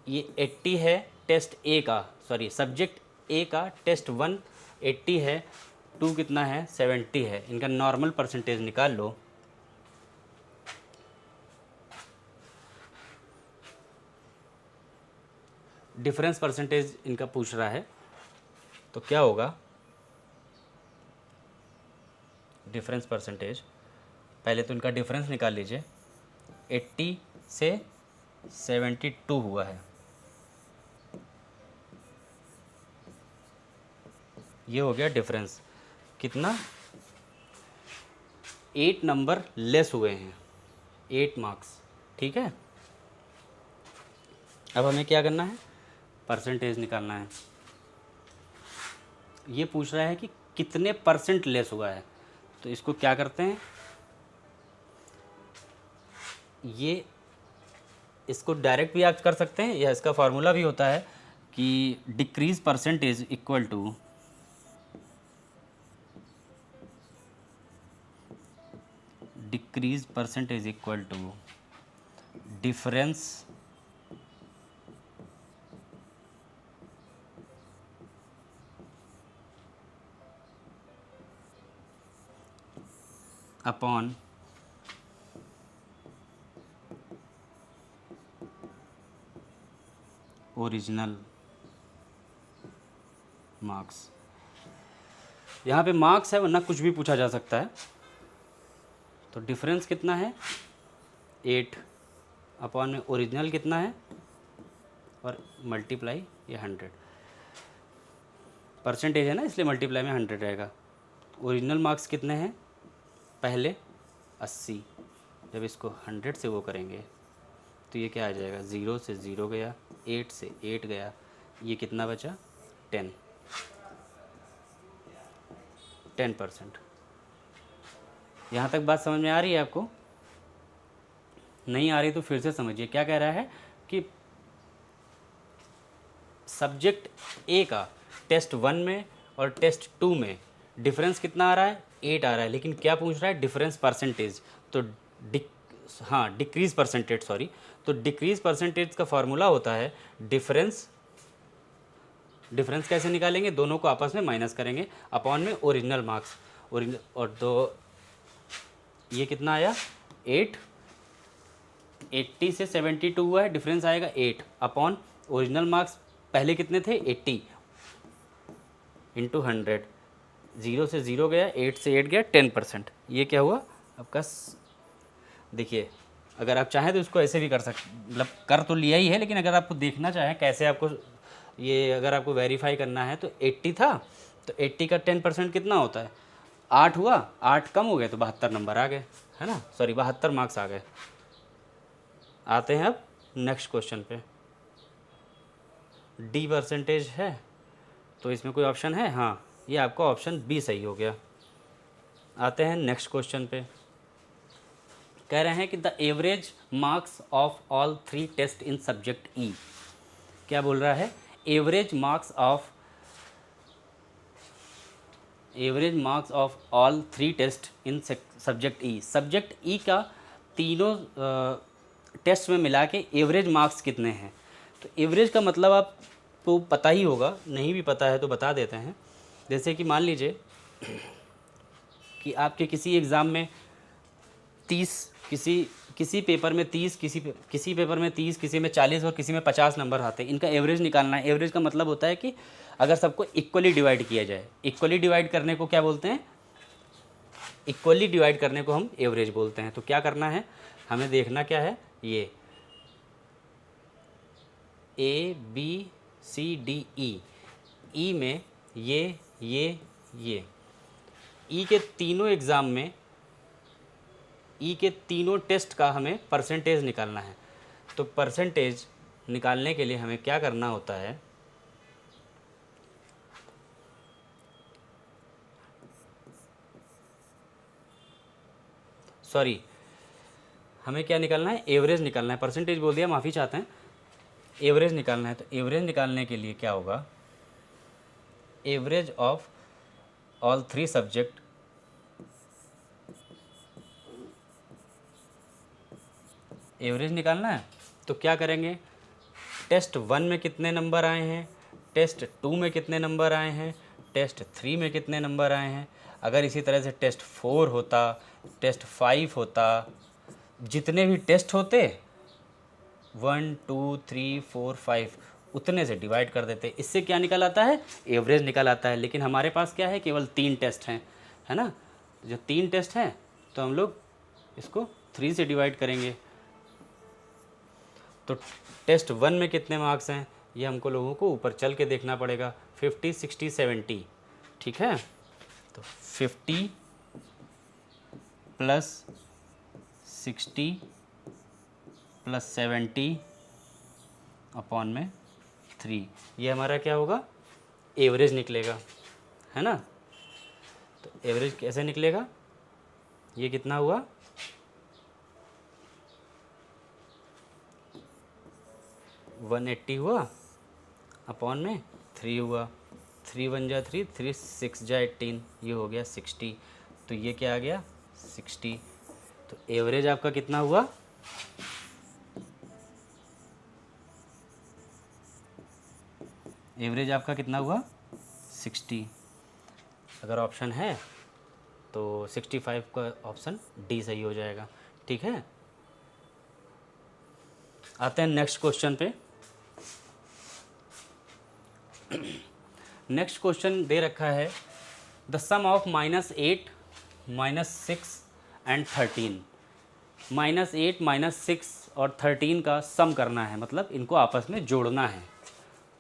ये 80 है टेस्ट ए का, सॉरी सब्जेक्ट ए का, टेस्ट 1 80 है, 2 कितना है 70 है। इनका नॉर्मल परसेंटेज निकाल लो। डिफरेंस परसेंटेज इनका पूछ रहा है, तो क्या होगा डिफरेंस परसेंटेज। पहले तो इनका डिफरेंस निकाल लीजिए। 80 से 72 हुआ है, ये हो गया डिफरेंस। कितना 8 नंबर लेस हुए हैं, 8 मार्क्स। ठीक है, अब हमें क्या करना है, परसेंटेज निकालना है। ये पूछ रहा है कि कितने परसेंट लेस हुआ है, तो इसको क्या करते हैं, ये इसको डायरेक्ट भी आप कर सकते हैं, या इसका फार्मूला भी होता है कि decrease percentage equal to difference upon original marks. यहाँ पे मार्क्स है, वरना कुछ भी पूछा जा सकता है। तो डिफरेंस कितना है 8, अपॉन में ओरिजिनल कितना है, और मल्टीप्लाई ये 100। परसेंटेज है ना, इसलिए मल्टीप्लाई में 100 रहेगा। ओरिजिनल मार्क्स कितने हैं, पहले 80, जब इसको 100 से वो करेंगे तो ये क्या आ जाएगा, 0 से 0 गया, 8 से 8 गया, ये कितना बचा 10%। यहाँ तक बात समझ में आ रही है आपको? नहीं आ रही तो फिर से समझिए। क्या कह रहा है कि सब्जेक्ट ए का टेस्ट 1 में और टेस्ट 2 में डिफरेंस कितना आ रहा है, 8 आ रहा है, लेकिन क्या पूछ रहा है, डिफरेंस परसेंटेज। तो डिक्रीज परसेंटेज, सॉरी। तो डिक्रीज परसेंटेज का फार्मूला होता है डिफरेंस कैसे निकालेंगे, दोनों को आपस में माइनस करेंगे, अपॉन में ओरिजिनल मार्क्स। ओरिजिनल, और तो ये कितना आया 8, 80 से 72 हुआ है, डिफरेंस आएगा 8, अपॉन ओरिजिनल मार्क्स पहले कितने थे 80 इंटू 100, 0 से 0 गया, 8 से 8 गया, 10%। ये क्या हुआ आपका। देखिए, अगर आप चाहें तो इसको ऐसे भी कर सकते, मतलब कर तो लिया ही है, लेकिन अगर आपको देखना चाहें कैसे आपको ये, अगर आपको वेरीफाई करना है, तो 80 था, तो 80 का 10% कितना होता है, 8 हुआ, 8 कम हो गए तो 72 नंबर आ गए, है ना, सॉरी 72 मार्क्स आ गए। आते हैं अब नेक्स्ट क्वेश्चन पे। डी परसेंटेज है, तो इसमें कोई ऑप्शन है, हाँ, ये आपका ऑप्शन बी सही हो गया। आते हैं नेक्स्ट क्वेश्चन पे। कह रहे हैं कि the average marks of all 3 test in subject E. क्या बोल रहा है, average marks of all 3 test in subject E. Subject E का तीनों टेस्ट में मिला के एवरेज मार्क्स कितने हैं। तो एवरेज का मतलब आपको पता ही होगा, नहीं भी पता है तो बता देते हैं। जैसे कि मान लीजिए कि आपके किसी एग्ज़ाम में 30, किसी पेपर में 30, किसी पेपर में 30, किसी में 40 और किसी में 50 नंबर आते हैं। इनका एवरेज निकालना है। एवरेज का मतलब होता है कि अगर सबको इक्वली डिवाइड किया जाए। इक्वली डिवाइड करने को क्या बोलते हैं, इक्वली डिवाइड करने को हम एवरेज बोलते हैं। तो क्या करना है, हमें देखना क्या है, ये A B C D E, ई में ये ई के तीनों एग्ज़ाम में, ई के तीनों टेस्ट का हमें परसेंटेज निकालना है। तो परसेंटेज निकालने के लिए हमें क्या करना होता है, सॉरी, हमें क्या निकालना है, एवरेज निकालना है। परसेंटेज बोल दिया, माफ़ी चाहते हैं, एवरेज निकालना है। तो एवरेज निकालने के लिए क्या होगा, average of all 3 subject average निकालना है तो क्या करेंगे, टेस्ट 1 में कितने नंबर आए हैं, टेस्ट 2 में कितने नंबर आए हैं, टेस्ट 3 में कितने नंबर आए हैं। अगर इसी तरह से टेस्ट 4 होता, टेस्ट 5 होता, जितने भी टेस्ट होते 1 2 3 4 5 उतने से डिवाइड कर देते, इससे क्या निकल आता है, एवरेज निकल आता है। लेकिन हमारे पास क्या है, केवल 3 टेस्ट हैं, है ना। जो 3 टेस्ट हैं तो हम लोग इसको 3 से डिवाइड करेंगे। तो टेस्ट 1 में कितने मार्क्स हैं ये हमको लोगों को ऊपर चल के देखना पड़ेगा, 50 60 70, ठीक है। तो 50 प्लस 60 प्लस 70 अपॉन में 3, ये हमारा क्या होगा, एवरेज निकलेगा, है ना। तो एवरेज कैसे निकलेगा, ये कितना हुआ, 180 हुआ अपॉन में 3 हुआ, 3 1 जा 3, 3 6 जा 18, ये हो गया 60। तो ये क्या आ गया 60। तो एवरेज आपका कितना हुआ, एवरेज आपका कितना हुआ 60। अगर ऑप्शन है तो 65 का ऑप्शन डी सही हो जाएगा, ठीक है। आते हैं नेक्स्ट क्वेश्चन पे। नेक्स्ट क्वेश्चन दे रखा है, द सम ऑफ -8 -6 एंड 13। -8 -6 और 13 का सम करना है, मतलब इनको आपस में जोड़ना है।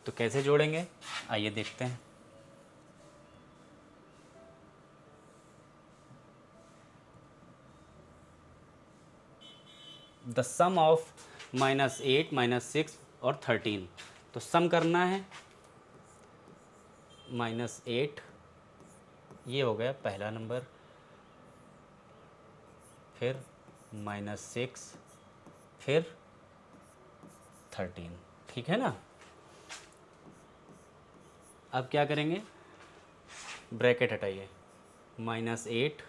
तो कैसे जोड़ेंगे, आइए देखते हैं। द सम ऑफ -8 -6 और 13, तो सम करना है। -8 ये हो गया पहला नंबर, फिर -6, फिर 13, ठीक है ना। अब क्या करेंगे, ब्रैकेट हटाइए, -8,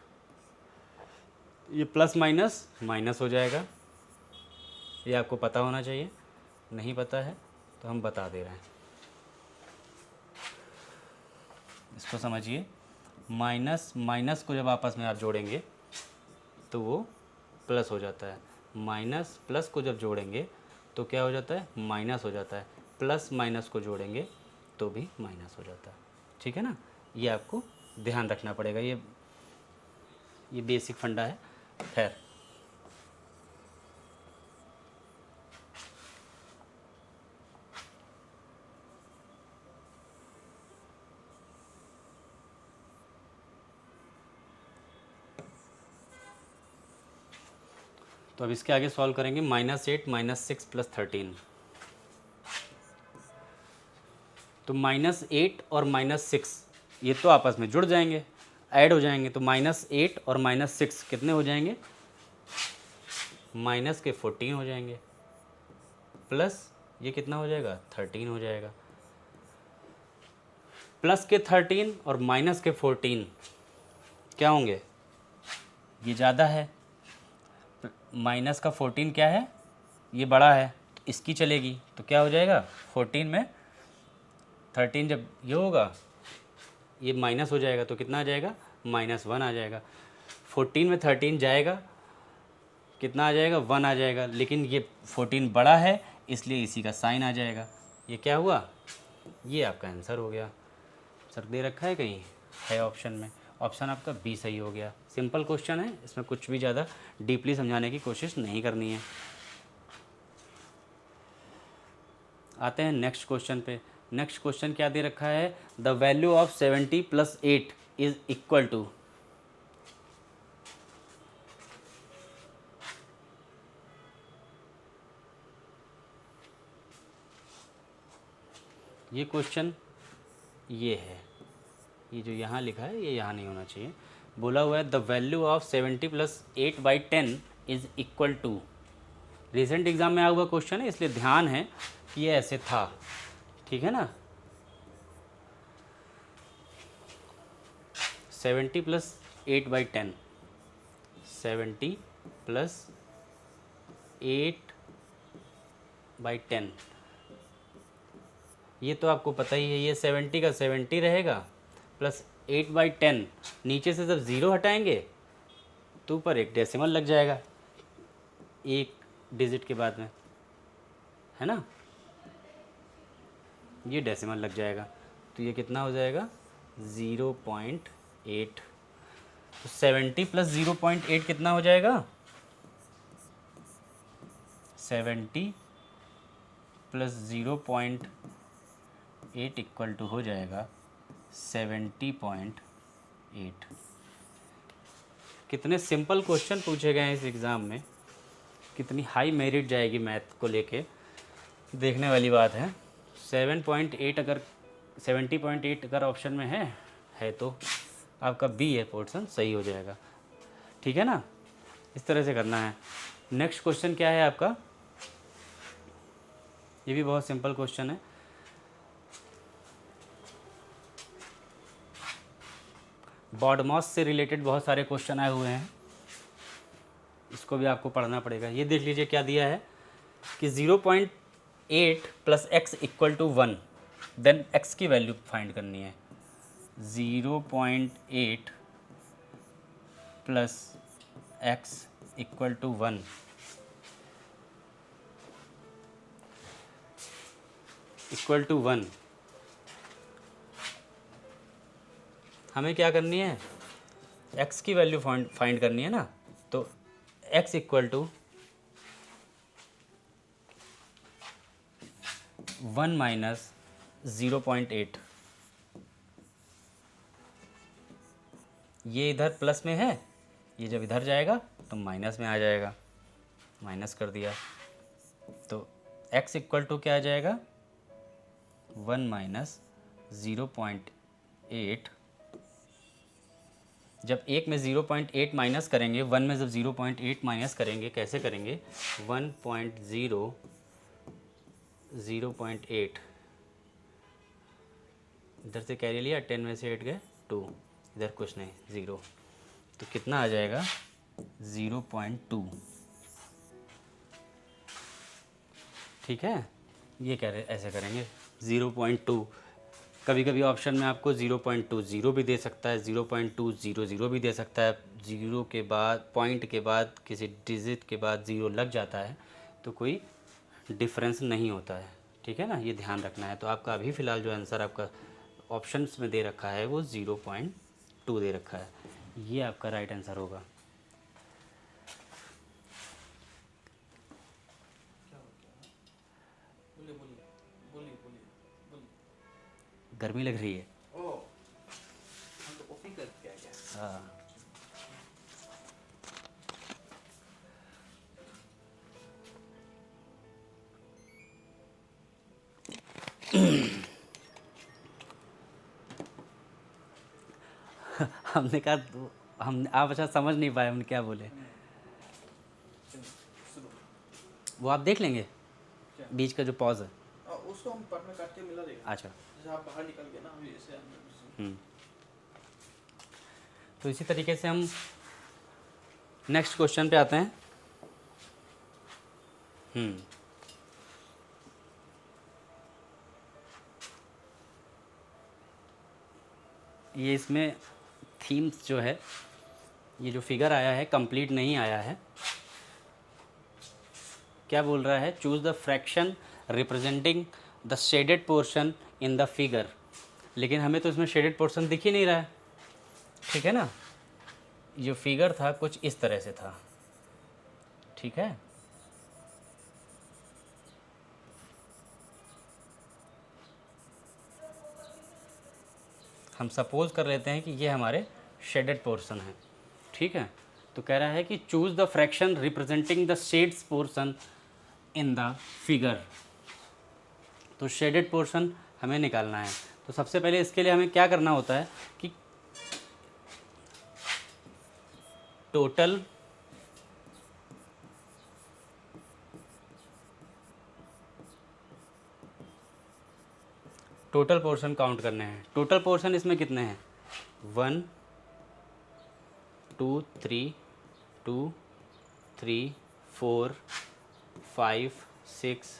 ये प्लस माइनस माइनस हो जाएगा, ये आपको पता होना चाहिए, नहीं पता है तो हम बता दे रहे हैं। इसको समझिए, माइनस माइनस को जब आपस में आप जोड़ेंगे तो वो प्लस हो जाता है, माइनस प्लस को जब जोड़ेंगे तो क्या हो जाता है, माइनस हो जाता है, प्लस माइनस को जोड़ेंगे तो भी माइनस हो जाता है, ठीक है ना। ये आपको ध्यान रखना पड़ेगा, ये बेसिक फंडा है। खैर, तो अब इसके आगे सॉल्व करेंगे, -8 -6 + 13। तो -8 और -6 ये तो आपस में जुड़ जाएंगे, ऐड हो जाएंगे। तो -8 और -6 कितने हो जाएंगे, माइनस के 14 हो जाएंगे, प्लस ये कितना हो जाएगा, 13 हो जाएगा। प्लस के 13 और माइनस के 14 क्या होंगे, ये ज़्यादा है, माइनस का 14 क्या है, ये बड़ा है, तो इसकी चलेगी। तो क्या हो जाएगा, 14 में 13 जब ये होगा, ये माइनस हो जाएगा तो कितना आ जाएगा, -1 आ जाएगा। 14 में 13 जाएगा, कितना आ जाएगा, 1 आ जाएगा। लेकिन ये 14 बड़ा है इसलिए इसी का साइन आ जाएगा। ये क्या हुआ, ये आपका आंसर हो गया। सर दे रखा है कहीं, है ऑप्शन में, ऑप्शन आपका बी सही हो गया। सिंपल क्वेश्चन है, इसमें कुछ भी ज़्यादा डीपली समझाने की कोशिश नहीं करनी है। आते हैं नेक्स्ट क्वेश्चन पे। नेक्स्ट क्वेश्चन क्या दे रखा है, the value of 70 + 8 is equal to. ये क्वेश्चन ये है, ये जो यहाँ लिखा है ये यहाँ नहीं होना चाहिए। बोला हुआ है the value of 70 + 8/10 is equal to. Recent exam में आया हुआ क्वेश्चन है इसलिए ध्यान है कि ये ऐसे था, ठीक है ना। 70 + 8/10, 70 + 8/10, ये तो आपको पता ही है, ये 70 का 70 रहेगा प्लस 8/10, नीचे से जब ज़ीरो हटाएंगे तो ऊपर एक डेसिमल लग जाएगा एक डिजिट के बाद में, है ना, ये डेसिमल लग जाएगा। तो ये कितना हो जाएगा 0.8। तो 70 प्लस 0.8 कितना हो जाएगा 70 प्लस 0.8 इक्वल टू हो जाएगा 70.8। कितने सिंपल क्वेश्चन पूछे गए हैं इस एग्ज़ाम में, कितनी हाई मेरिट जाएगी मैथ को लेके, देखने वाली बात है। 7.8 अगर 70.8 अगर ऑप्शन में है तो आपका बी है पोर्शन सही हो जाएगा, ठीक है ना। इस तरह से करना है। नेक्स्ट क्वेश्चन क्या है आपका, ये भी बहुत सिंपल क्वेश्चन है। बॉडमॉस से रिलेटेड बहुत सारे क्वेश्चन आए हुए हैं, इसको भी आपको पढ़ना पड़ेगा। ये देख लीजिए क्या दिया है कि 0.8 plus X equal to 1, then X की वैल्यू फाइंड करनी है। 0.8 plus X equal to 1, equal to 1, हमें क्या करनी है, x की वैल्यू फाइंड करनी है ना। तो x इक्वल टू 1 माइनस 0.8, ये इधर प्लस में है, ये जब इधर जाएगा तो माइनस में आ जाएगा, माइनस कर दिया। तो x इक्वल टू क्या आ जाएगा 1 माइनस 0.8, जब एक में 0.8 माइनस करेंगे, 1 में जब 0.8 माइनस करेंगे कैसे करेंगे, 0.8 इधर से कैरी लिया, 10 में से 8 गए 2, इधर कुछ नहीं 0, तो कितना आ जाएगा 0.2, ठीक है। ये कह रहे ऐसे करेंगे 0.2। कभी कभी ऑप्शन में आपको 0.20 भी दे सकता है, 0.200 भी दे सकता है, जीरो के बाद पॉइंट के बाद किसी डिजिट के बाद ज़ीरो लग जाता है तो कोई डिफरेंस नहीं होता है, ठीक है ना, ये ध्यान रखना है। तो आपका अभी फ़िलहाल जो आंसर आपका ऑप्शंस में दे रखा है वो 0.2 दे रखा है, ये आपका राइट आंसर होगा। बोलिए बोलिए बोलिए बोलिए बोलिए। गर्मी लग रही है। ओ हम तो कॉफी करके आ गया। हाँ, हमने कहा हम आप अच्छा समझ नहीं पाए हमने क्या बोले, चलो शुरू। वो आप देख लेंगे क्या? बीच का जो पॉज है। उसको हम पार्ट में काट के मिला देंगे। अच्छा, जैसे आप बाहर निकल गए ना, हम ऐसे अंदर तो इसी तरीके से हम नेक्स्ट क्वेश्चन पे आते हैं। ये इसमें थीम्स जो है, ये जो फिगर आया है कंप्लीट नहीं आया है। क्या बोल रहा है, choose the fraction representing the shaded portion in the figure, लेकिन हमें तो इसमें शेडेड पोर्शन दिख ही नहीं रहा है, ठीक है ना। जो फिगर था कुछ इस तरह से था, ठीक है। हम सपोज कर लेते हैं कि ये हमारे शेडेड पोर्शन है, ठीक है। तो कह रहा है कि choose the fraction representing the shades portion in the figure. तो शेडेड पोर्शन हमें निकालना है। तो सबसे पहले इसके लिए हमें क्या करना होता है कि टोटल पोर्शन काउंट करने हैं। टोटल पोर्शन इसमें कितने हैं, 1 2 3 2 3 4 5 6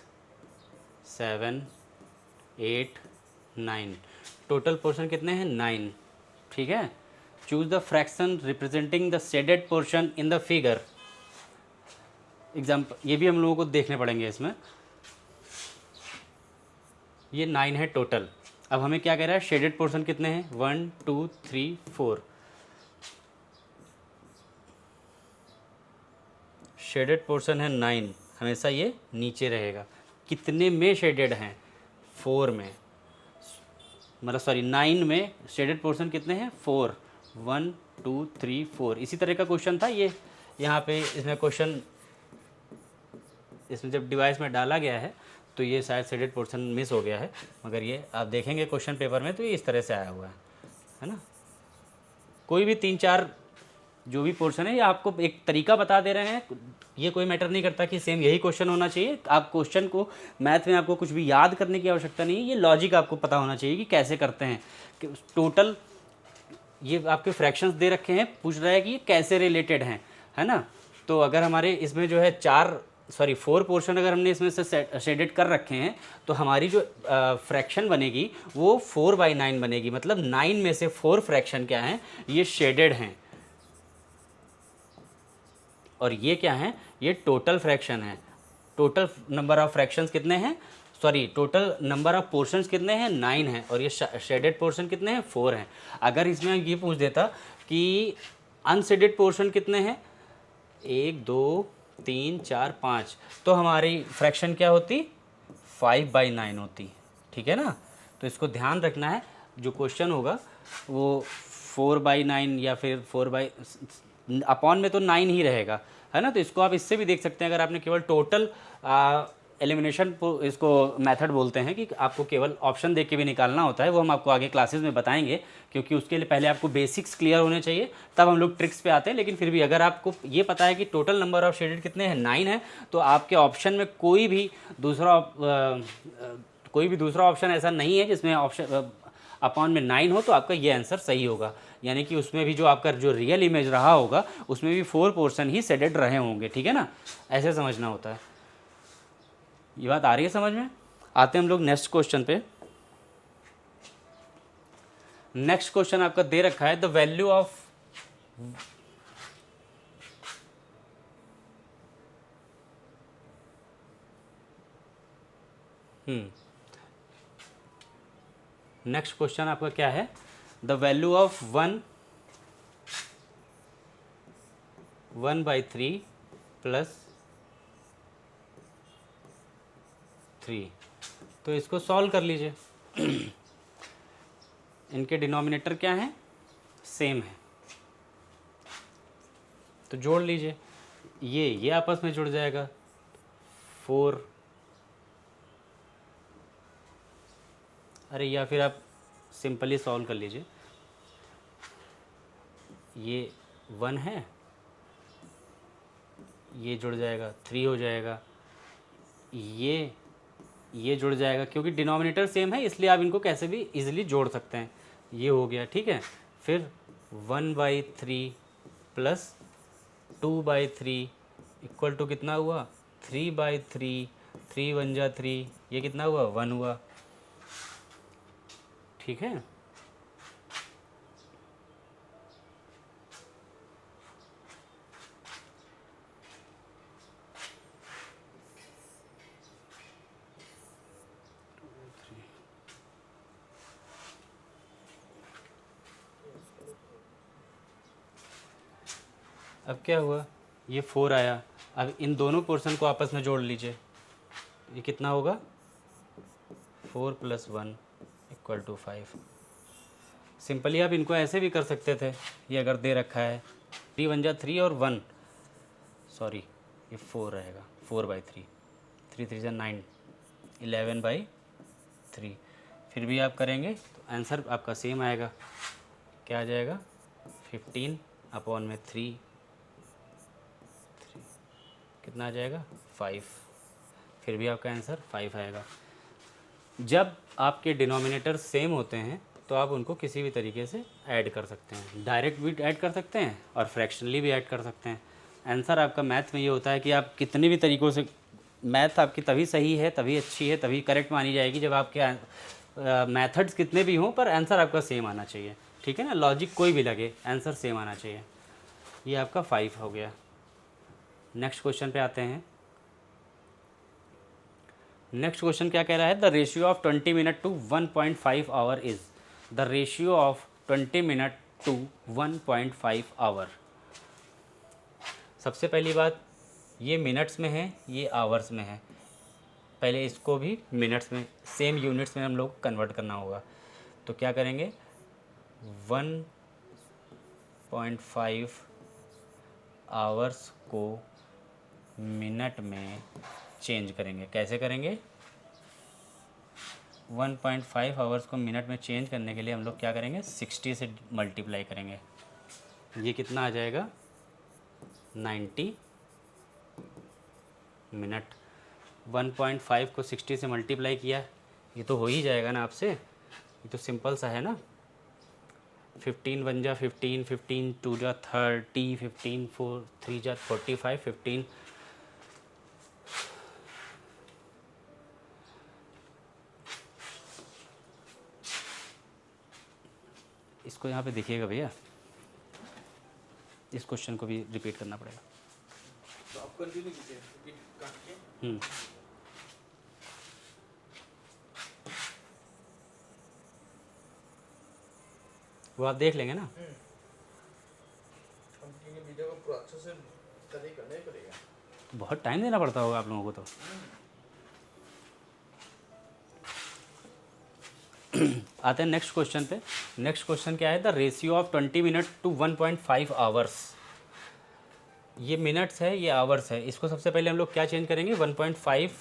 7 8 9। टोटल पोर्शन कितने हैं? 9। ठीक है। Choose the fraction representing the shaded portion in the figure. Example ये भी हम लोगों को देखने पड़ेंगे इसमें। ये 9 है टोटल। अब हमें क्या कह रहा है? शेडेड पोर्शन कितने हैं? 1 2 3 4। शेडेड पोर्शन है 9, हमेशा ये नीचे रहेगा। कितने में शेडेड हैं? 4 में, मतलब सॉरी 9 में शेडेड पोर्शन कितने हैं? 4। 1 2 3 4। इसी तरह का क्वेश्चन था ये। यहाँ पे इसमें क्वेश्चन इसमें जब डिवाइस में डाला गया है तो ये शायद शेडेड पोर्शन मिस हो गया है, मगर ये आप देखेंगे क्वेश्चन पेपर में तो ये इस तरह से आया हुआ है ना। कोई भी 3-4 जो भी पोर्शन है ये आपको एक तरीका बता दे रहे हैं। ये कोई मैटर नहीं करता कि सेम यही क्वेश्चन होना चाहिए। आप क्वेश्चन को मैथ में आपको कुछ भी याद करने की आवश्यकता नहीं है, ये लॉजिक आपको पता होना चाहिए कि कैसे करते हैं। कि टोटल ये आपके फ्रैक्शंस दे रखे हैं, पूछ रहा है कि ये कैसे रिलेटेड हैं, है ना। तो अगर हमारे इसमें जो है 4 पोर्शन अगर हमने इसमें से शेडेड कर रखे हैं तो हमारी जो फ्रैक्शन बनेगी वो 4/9 बनेगी। मतलब 9 में से 4 फ्रैक्शन क्या हैं? ये शेडेड हैं। और ये क्या हैं? ये टोटल फ्रैक्शन है। टोटल नंबर ऑफ फ्रैक्शंस कितने हैं? Sorry, total number of portions कितने हैं? 9 हैं। और ये शेडेड पोर्शन कितने हैं? 4 हैं। अगर इसमें ये पूछ देता कि अनशेडेड पोर्शन कितने हैं? 1 2 3 4 5, तो हमारी फ्रैक्शन क्या होती? 5/9 होती। ठीक है ना। तो इसको ध्यान रखना है। जो क्वेश्चन होगा वो 4/9 या फिर 4 अपॉन में तो 9 ही रहेगा, है ना। तो इसको आप इससे भी देख सकते हैं। अगर आपने केवल टोटल एलिमिनेशन इसको मेथड बोलते हैं कि आपको केवल ऑप्शन देख के भी निकालना होता है, वो हम आपको आगे क्लासेस में बताएंगे, क्योंकि उसके लिए पहले आपको बेसिक्स क्लियर होने चाहिए, तब हम लोग ट्रिक्स पे आते हैं। लेकिन फिर भी अगर आपको ये पता है कि टोटल नंबर ऑफ शेडेड कितने हैं? 9 है, तो आपके ऑप्शन में कोई भी दूसरा ऑप्शन ऐसा नहीं है जिसमें ऑप्शन अपॉन में 9 हो, तो आपका ये आंसर सही होगा। यानी कि उसमें भी जो आपका जो रियल इमेज रहा होगा उसमें भी 4 पोर्शन ही शेडेड रहे होंगे। ठीक है ना, ऐसे समझना होता है। ये बात आ रही है समझ में? आते हैं हम लोग नेक्स्ट क्वेश्चन पे। नेक्स्ट क्वेश्चन आपका दे रखा है the value of next question आपका क्या है? The value of 1/3 plus 3। तो इसको सॉल्व कर लीजिए। इनके डिनोमिनेटर क्या हैं? सेम है, तो जोड़ लीजिए। ये आपस में जुड़ जाएगा। 4, अरे या फिर आप सिंपली सॉल्व कर लीजिए। ये 1 है, ये जुड़ जाएगा 3 हो जाएगा, ये जुड़ जाएगा, क्योंकि डिनोमिनेटर सेम है इसलिए आप इनको कैसे भी इजीली जोड़ सकते हैं। ये हो गया, ठीक है। फिर 1/3 प्लस 2/3 इक्वल टू कितना हुआ? 3/3। 3 1 जा 3, ये कितना हुआ? 1 हुआ। ठीक है। अब क्या हुआ? ये 4 आया। अब इन दोनों पोर्शन को आपस में जोड़ लीजिए। ये कितना होगा? 4 + 1 = 5। सिंपली आप इनको ऐसे भी कर सकते थे, ये अगर दे रखा है 3 1 जा 3 और 1, सॉरी ये 4 रहेगा। 4/3, 3 3 जा 9, 11/3। फिर भी आप करेंगे तो आंसर आपका सेम आएगा। क्या आ जाएगा? 15/3 कितना आ जाएगा? 5। फिर भी आपका आंसर 5 आएगा। जब आपके डिनोमिनेटर सेम होते हैं तो आप उनको किसी भी तरीके से ऐड कर सकते हैं। डायरेक्ट भी ऐड कर सकते हैं और फ्रैक्शनली भी ऐड कर सकते हैं। आंसर आपका मैथ में ये होता है कि आप कितने भी तरीक़ों से मैथ आपकी तभी सही है, तभी अच्छी है, तभी करेक्ट मानी जाएगी जब आपके मेथड्स कितने भी हों पर आंसर आपका सेम आना चाहिए। ठीक है ना, लॉजिक कोई भी लगे, आंसर सेम आना चाहिए। ये आपका 5 हो गया। नेक्स्ट क्वेश्चन पे आते हैं। नेक्स्ट क्वेश्चन क्या कह रहा है? The ratio of 20 minute to 1.5 hour is. The ratio of 20 minute to 1.5 hour. सबसे पहली बात, ये मिनट्स में है, ये आवर्स में है। पहले इसको भी मिनट्स में, सेम यूनिट्स में हम लोग कन्वर्ट करना होगा। तो क्या करेंगे, 1.5 आवर्स को मिनट में चेंज करेंगे। कैसे करेंगे? 1.5 आवर्स को मिनट में चेंज करने के लिए हम लोग क्या करेंगे, 60 से मल्टीप्लाई करेंगे। ये कितना आ जाएगा? 90 मिनट। 1.5 को 60 से मल्टीप्लाई किया, ये तो हो ही जाएगा ना आपसे, ये तो सिंपल सा है ना। 15 1 जा 15, 15 2 जा 30, 15 4 3 जा 45, 15 इसको यहाँ पे देखिएगा भैया, इस क्वेश्चन को भी रिपीट करना पड़ेगा। तो आप कंटिन्यू कीजिए, रिपीट काट के। वो आप देख लेंगे ना। कंटिन्यू वीडियो को पूरा अच्छे से स्टडी करना ही पड़ेगा। तो बहुत टाइम देना पड़ता होगा आप लोगों को तो। आते हैं नेक्स्ट क्वेश्चन पे। नेक्स्ट क्वेश्चन क्या है? The ratio of 20 minute to 1.5 hours. ये मिनट्स है, ये आवर्स है। इसको सबसे पहले हम लोग क्या चेंज करेंगे, 1.5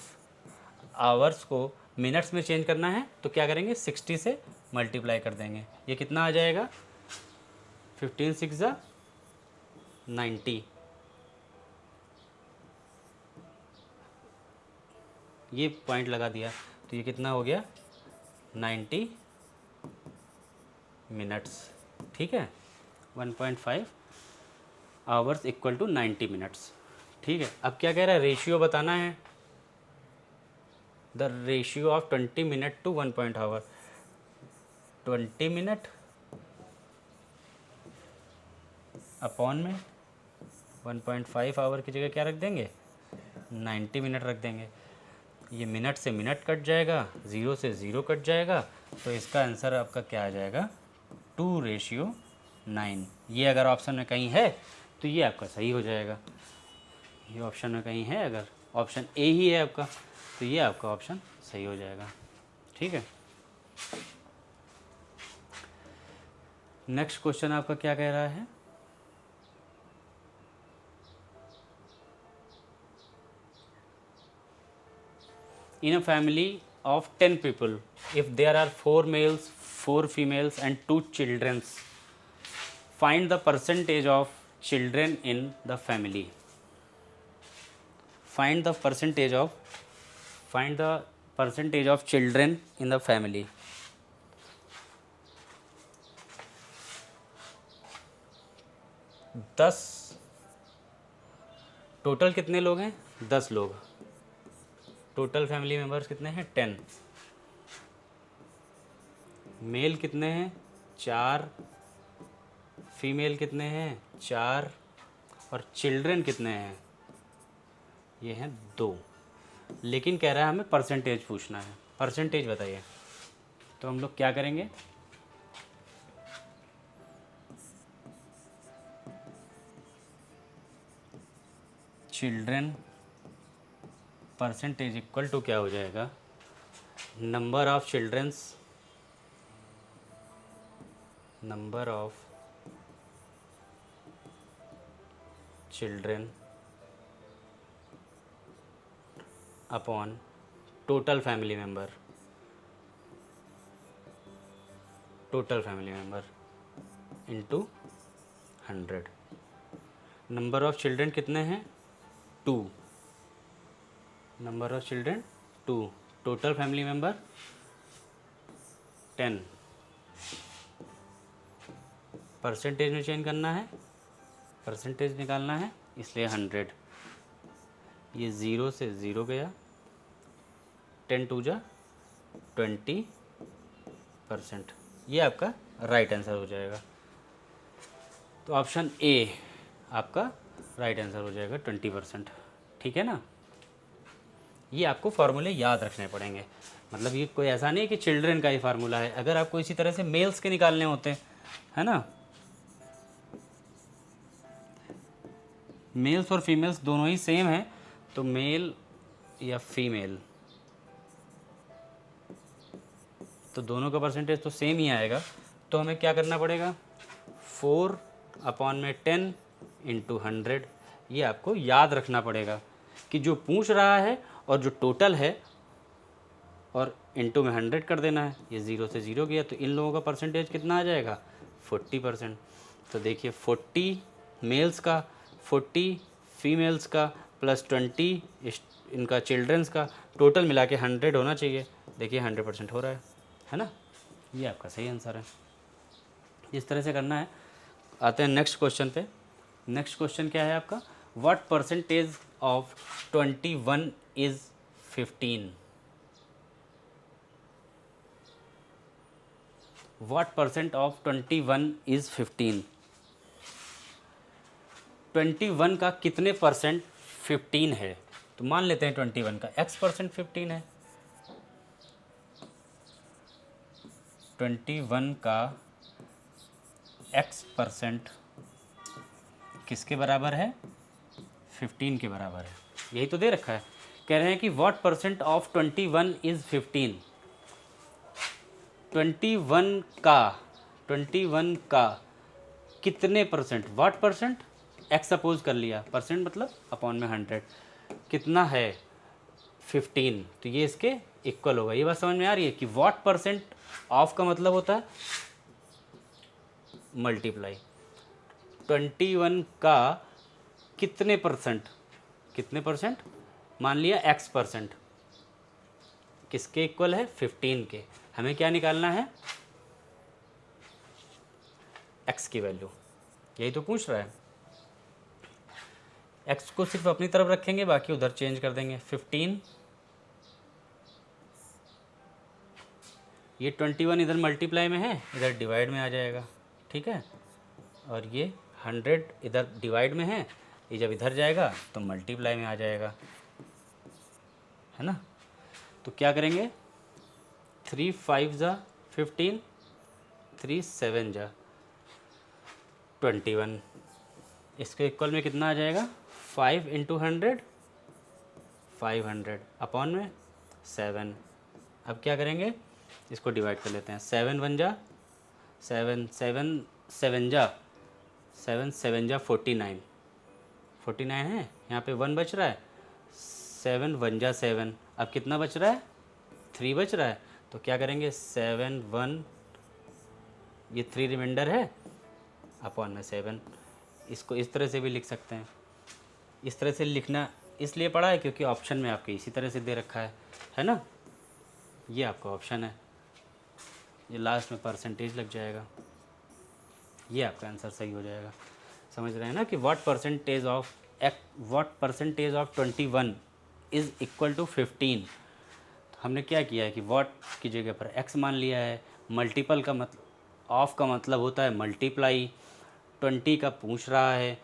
आवर्स को मिनट्स में चेंज करना है तो क्या करेंगे, 60 से मल्टीप्लाई कर देंगे। ये कितना आ जाएगा? 15 6 जा 90। ये पॉइंट लगा दिया तो ये कितना हो गया, 90 मिनट्स। ठीक है, 1.5 आवर्स इक्वल टू 90 मिनट्स। ठीक है, अब क्या कह रहा है, रेशियो बताना है। The ratio of 20 minute to 1 hour. 20 minute upon में 1.5 आवर की जगह क्या रख देंगे, 90 मिनट रख देंगे। ये मिनट से मिनट कट जाएगा, 0 से 0 कट जाएगा, तो इसका आंसर आपका क्या आ जाएगा, 2:9। ये अगर ऑप्शन में कहीं है तो ये आपका सही हो जाएगा। ये ऑप्शन में कहीं है, अगर ऑप्शन ए ही है आपका, तो ये आपका ऑप्शन सही हो जाएगा। ठीक है, नेक्स्ट क्वेश्चन आपका क्या कह रहा है? In a family of 10 people, if there are 4 males, 4 females and 2 children, find the percentage of children in the family. Find the percentage of children in the family. दस टोटल कितने लोग हैं, 10 लोग। टोटल फैमिली मेम्बर्स कितने हैं, 10। Mail कितने हैं, 4। Female कितने हैं, 4। और चिल्ड्रन कितने हैं, ये हैं 2। लेकिन कह रहा है हमें परसेंटेज पूछना है। परसेंटेज बताइए। तो हम लोग क्या करेंगे, चिल्ड्रन परसेंटेज इक्वल टू क्या हो जाएगा, number of children upon total family member into 100। Number of children कितने हैं, 2। Number of children 2। Total family member 10। Percentage में चेंज करना है, परसेंटेज निकालना है, इसलिए 100। ये 0 से 0 गया, 10 टू जा 20%। ये आपका राइट आंसर हो जाएगा। तो ऑप्शन ए आपका राइट आंसर हो जाएगा 20%। ठीक है ना। ये आपको फार्मूले याद रखने पड़ेंगे, मतलब ये कोई ऐसा नहीं कि चिल्ड्रन का ही फार्मूला है। अगर आपको इसी तरह से मेल्स के निकालने होते हैं, है ना, मेल्स और फीमेल्स दोनों ही सेम है, तो मेल या फीमेल तो दोनों का परसेंटेज तो सेम ही आएगा। तो हमें क्या करना पड़ेगा, 4/10 इंटू 100। ये आपको याद रखना पड़ेगा कि जो पूछ रहा है और जो टोटल है और इंटू में 100 कर देना है। ये 0 से 0 गया, तो इन लोगों का परसेंटेज कितना आ जाएगा, 40%। तो देखिए 40 मेल्स का, 40 फीमेल्स का, प्लस 20 इनका चिल्ड्रंस का, टोटल मिला के 100 होना चाहिए। देखिए 100% हो रहा है ना। ये आपका सही आंसर है। इस तरह से करना है। आते हैं नेक्स्ट क्वेश्चन पे। नेक्स्ट क्वेश्चन क्या है आपका, what percentage of 21 is 15। What percent of 21 is 15। 21 का कितने परसेंट 15 है। तो मान लेते हैं 21 का x% 15 है। 21 का x% किसके बराबर है, 15 के बराबर है। यही तो दे रखा है। कह रहे हैं कि व्हाट परसेंट ऑफ 21 इज़ 15। 21 का कितने percent, what percent, x suppose कर लिया, परसेंट मतलब अपॉन में 100, कितना है 15, तो ये इसके इक्वल होगा। ये बात समझ में आ रही है कि व्हाट परसेंट ऑफ का मतलब होता है मल्टीप्लाई। 21 का कितने परसेंट, कितने परसेंट, मान लिया x%, किसके इक्वल है, 15 के। हमें क्या निकालना है, x की वैल्यू। यही तो पूछ रहा है। x को सिर्फ अपनी तरफ रखेंगे, बाकी उधर चेंज कर देंगे। 15, ये 21 इधर मल्टीप्लाई में है, इधर डिवाइड में आ जाएगा। ठीक है, और ये 100 इधर डिवाइड में है, ये जब इधर जाएगा तो मल्टीप्लाई में आ जाएगा, है ना। तो क्या करेंगे, 3 5 जा 15, 3 7 जा 21, इसके इक्वल में कितना आ जाएगा, 5 इंटू 100, 500 अपॉन में 7। अब क्या करेंगे, इसको डिवाइड कर लेते हैं। 7 1 जा 7, 7 7 जा 7 7 जा 49, 49 है, यहाँ पे 1 बच रहा है। 7 1 जा 7, अब कितना बच रहा है, 3 बच रहा है। तो क्या करेंगे, 7 1, ये 3 रिमाइंडर है, अपॉन में 7। इसको इस तरह से भी लिख सकते हैं। इस तरह से लिखना इसलिए पड़ा है क्योंकि ऑप्शन में आपके इसी तरह से दे रखा है ना। ये आपका ऑप्शन है, ये लास्ट में परसेंटेज लग जाएगा। ये आपका आंसर सही हो जाएगा। समझ रहे हैं ना कि what percentage of 21 is equal to 15। तो हमने क्या किया है कि व्हाट की जगह पर x मान लिया है। मल्टीपल का मतलब, ऑफ का मतलब होता है मल्टीप्लाई। 20 का पूछ रहा है,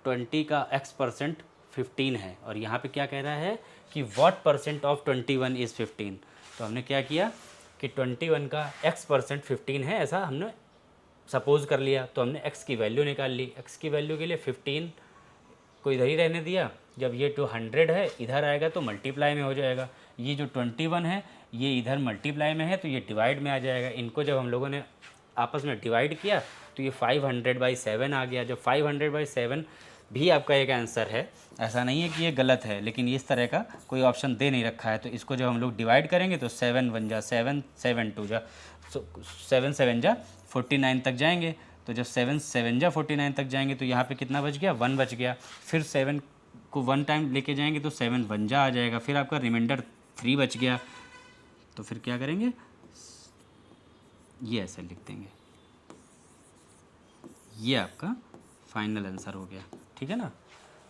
20 का x% 15 है, और यहाँ पे क्या कह रहा है कि व्हाट परसेंट ऑफ 21 इज़ 15। तो हमने क्या किया कि 21 का x% 15 है, ऐसा हमने सपोज कर लिया। तो हमने x की वैल्यू निकाल ली। x की वैल्यू के लिए 15 को इधर ही रहने दिया। जब ये 200 है, इधर आएगा तो मल्टीप्लाई में हो जाएगा। ये जो 21 है, ये इधर मल्टीप्लाई में है, तो ये डिवाइड में आ जाएगा। इनको जब हम लोगों ने आपस में डिवाइड किया तो ये 500/7 आ गया। जो 500/7 भी आपका एक आंसर है, ऐसा नहीं है कि ये गलत है, लेकिन इस तरह का कोई ऑप्शन दे नहीं रखा है। तो इसको जब हम लोग डिवाइड करेंगे तो 7 1 जा 7, 7 2 जा 7 7 जा 49 तक जाएंगे। तो जब 7 7 जा 49 तक जाएंगे तो यहाँ पे कितना बच गया, 1 बच गया। फिर 7 को 1 टाइम लेके जाएंगे तो 7 1 जा आ जाएगा। फिर आपका रिमाइंडर 3 बच गया। तो फिर क्या करेंगे, ये ऐसे लिख देंगे। ये आपका फाइनल आंसर हो गया। ठीक है ना।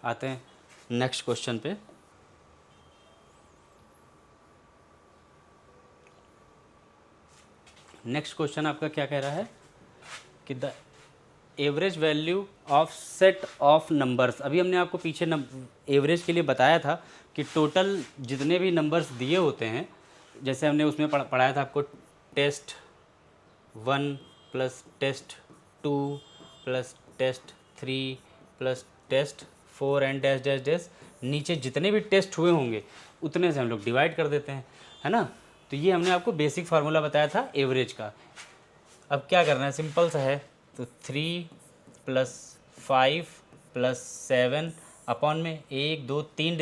आते हैं नेक्स्ट क्वेश्चन पे। नेक्स्ट क्वेश्चन आपका क्या कह रहा है कि the average value of set of numbers. अभी हमने आपको पीछे एवरेज के लिए बताया था कि टोटल जितने भी नंबर्स दिए होते हैं, जैसे हमने उसमें पढ़ाया था आपको test 1 plus test 2 plus test 3 plus test 4 and dash dash dash, नीचे जितने भी टेस्ट हुए होंगे उतने से हम लोग डिवाइड कर देते हैं, है ना। तो ये हमने आपको बेसिक फार्मूला बताया था एवरेज का। अब क्या करना है, सिंपल सा है। तो 3 प्लस 5 प्लस 7 अपॉन में 1 2 3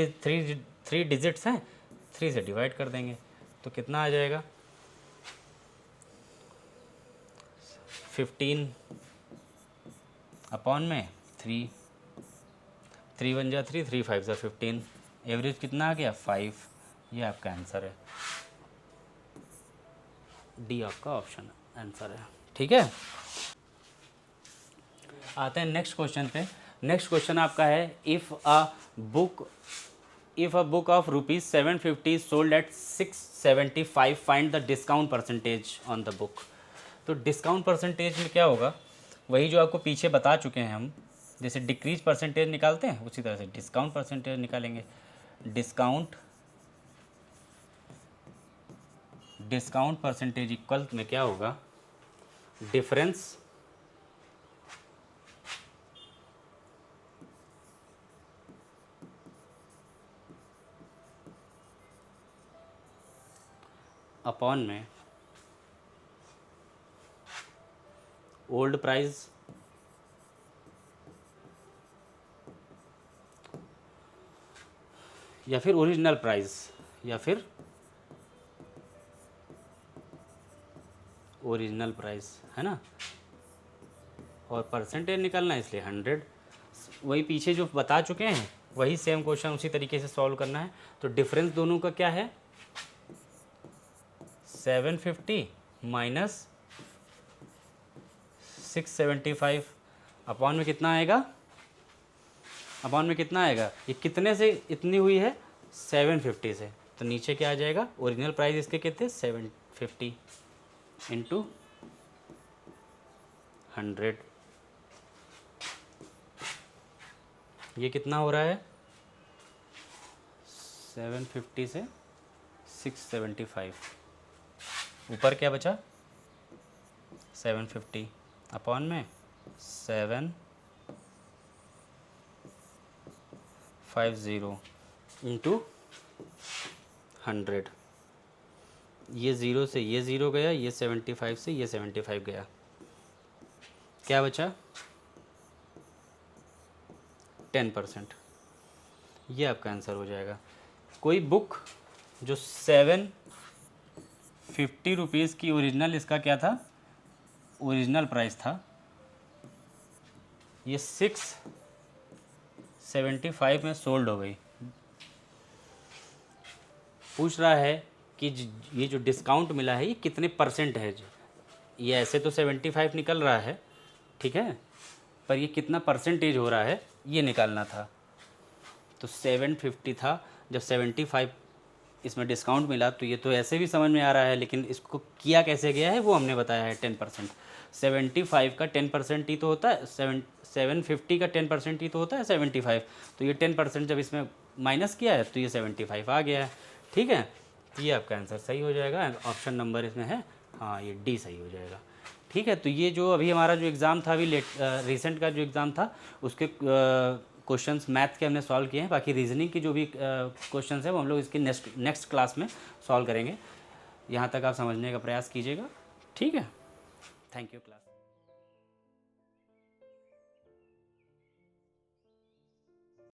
डिजिट्स हैं, 3 से डिवाइड कर देंगे तो कितना आ जाएगा 15 अपॉन में 3 1 जा 3 3 5 जा 15, एवरेज कितना आ गया 5। ये आपका आंसर है, डी आपका ऑप्शन आंसर है, ठीक है। आते हैं नेक्स्ट क्वेश्चन पे। नेक्स्ट क्वेश्चन आपका है if a book of ₹750 sold at 675 find the discount percentage on the book. तो डिस्काउंट परसेंटेज में क्या होगा, वही जो आपको पीछे बता चुके हैं हम, जैसे डिक्रीज परसेंटेज निकालते हैं उसी तरह से डिस्काउंट परसेंटेज निकालेंगे। डिस्काउंट परसेंटेज इक्वल में क्या होगा, डिफरेंस अपॉन में ओल्ड प्राइस या फिर ओरिजिनल प्राइस या फिर ओरिजिनल प्राइस, है ना। और परसेंटेज निकालना है इसलिए 100। वही पीछे जो बता चुके हैं वही सेम क्वेश्चन उसी तरीके से सॉल्व करना है। तो डिफरेंस दोनों का क्या है 750 माइनस 675 अपॉन में कितना आएगा, ये कितने से इतनी हुई है 750 से, तो नीचे क्या आ जाएगा, ओरिजिनल प्राइस इसके कितने 750 इंटू 100, ये कितना हो रहा है 750 से 675, ऊपर क्या बचा 750 अपॉन में 750 इंटू 100, ये 0 से ये 0 गया, ये 75 से ये 75 गया, क्या बचा 10%। ये आपका आंसर हो जाएगा। कोई बुक जो 750 रुपीज़ की ओरिजिनल, इसका क्या था ओरिजिनल प्राइस था, ये 675 में सोल्ड हो गई। पूछ रहा है कि ये जो डिस्काउंट मिला है ये कितने परसेंट है। ये ऐसे तो 75 निकल रहा है, ठीक है, पर ये कितना परसेंटेज हो रहा है ये निकालना था। तो 750 था, जब 75 इसमें डिस्काउंट मिला तो ये तो ऐसे भी समझ में आ रहा है, लेकिन इसको किया कैसे गया है वो हमने बताया है 10%। 75 का 10% ही तो होता है, 750 का 10% ही तो होता है 75, तो ये 10% जब इसमें माइनस किया है तो ये 75 आ गया है, ठीक है। तो ये आपका आंसर सही हो जाएगा, ऑप्शन नंबर इसमें है, हाँ ये डी सही हो जाएगा, ठीक है। तो ये जो अभी हमारा जो एग्ज़ाम था, अभी रिसेंट का जो एग्ज़ाम था उसके क्वेश्चंस मैथ के हमने सॉल्व किए हैं। बाकी रीजनिंग की जो भी क्वेश्चंस है वो हम लोग इसके नेक्स्ट क्लास में सॉल्व करेंगे। यहाँ तक आप समझने का प्रयास कीजिएगा, ठीक है। Thank you class.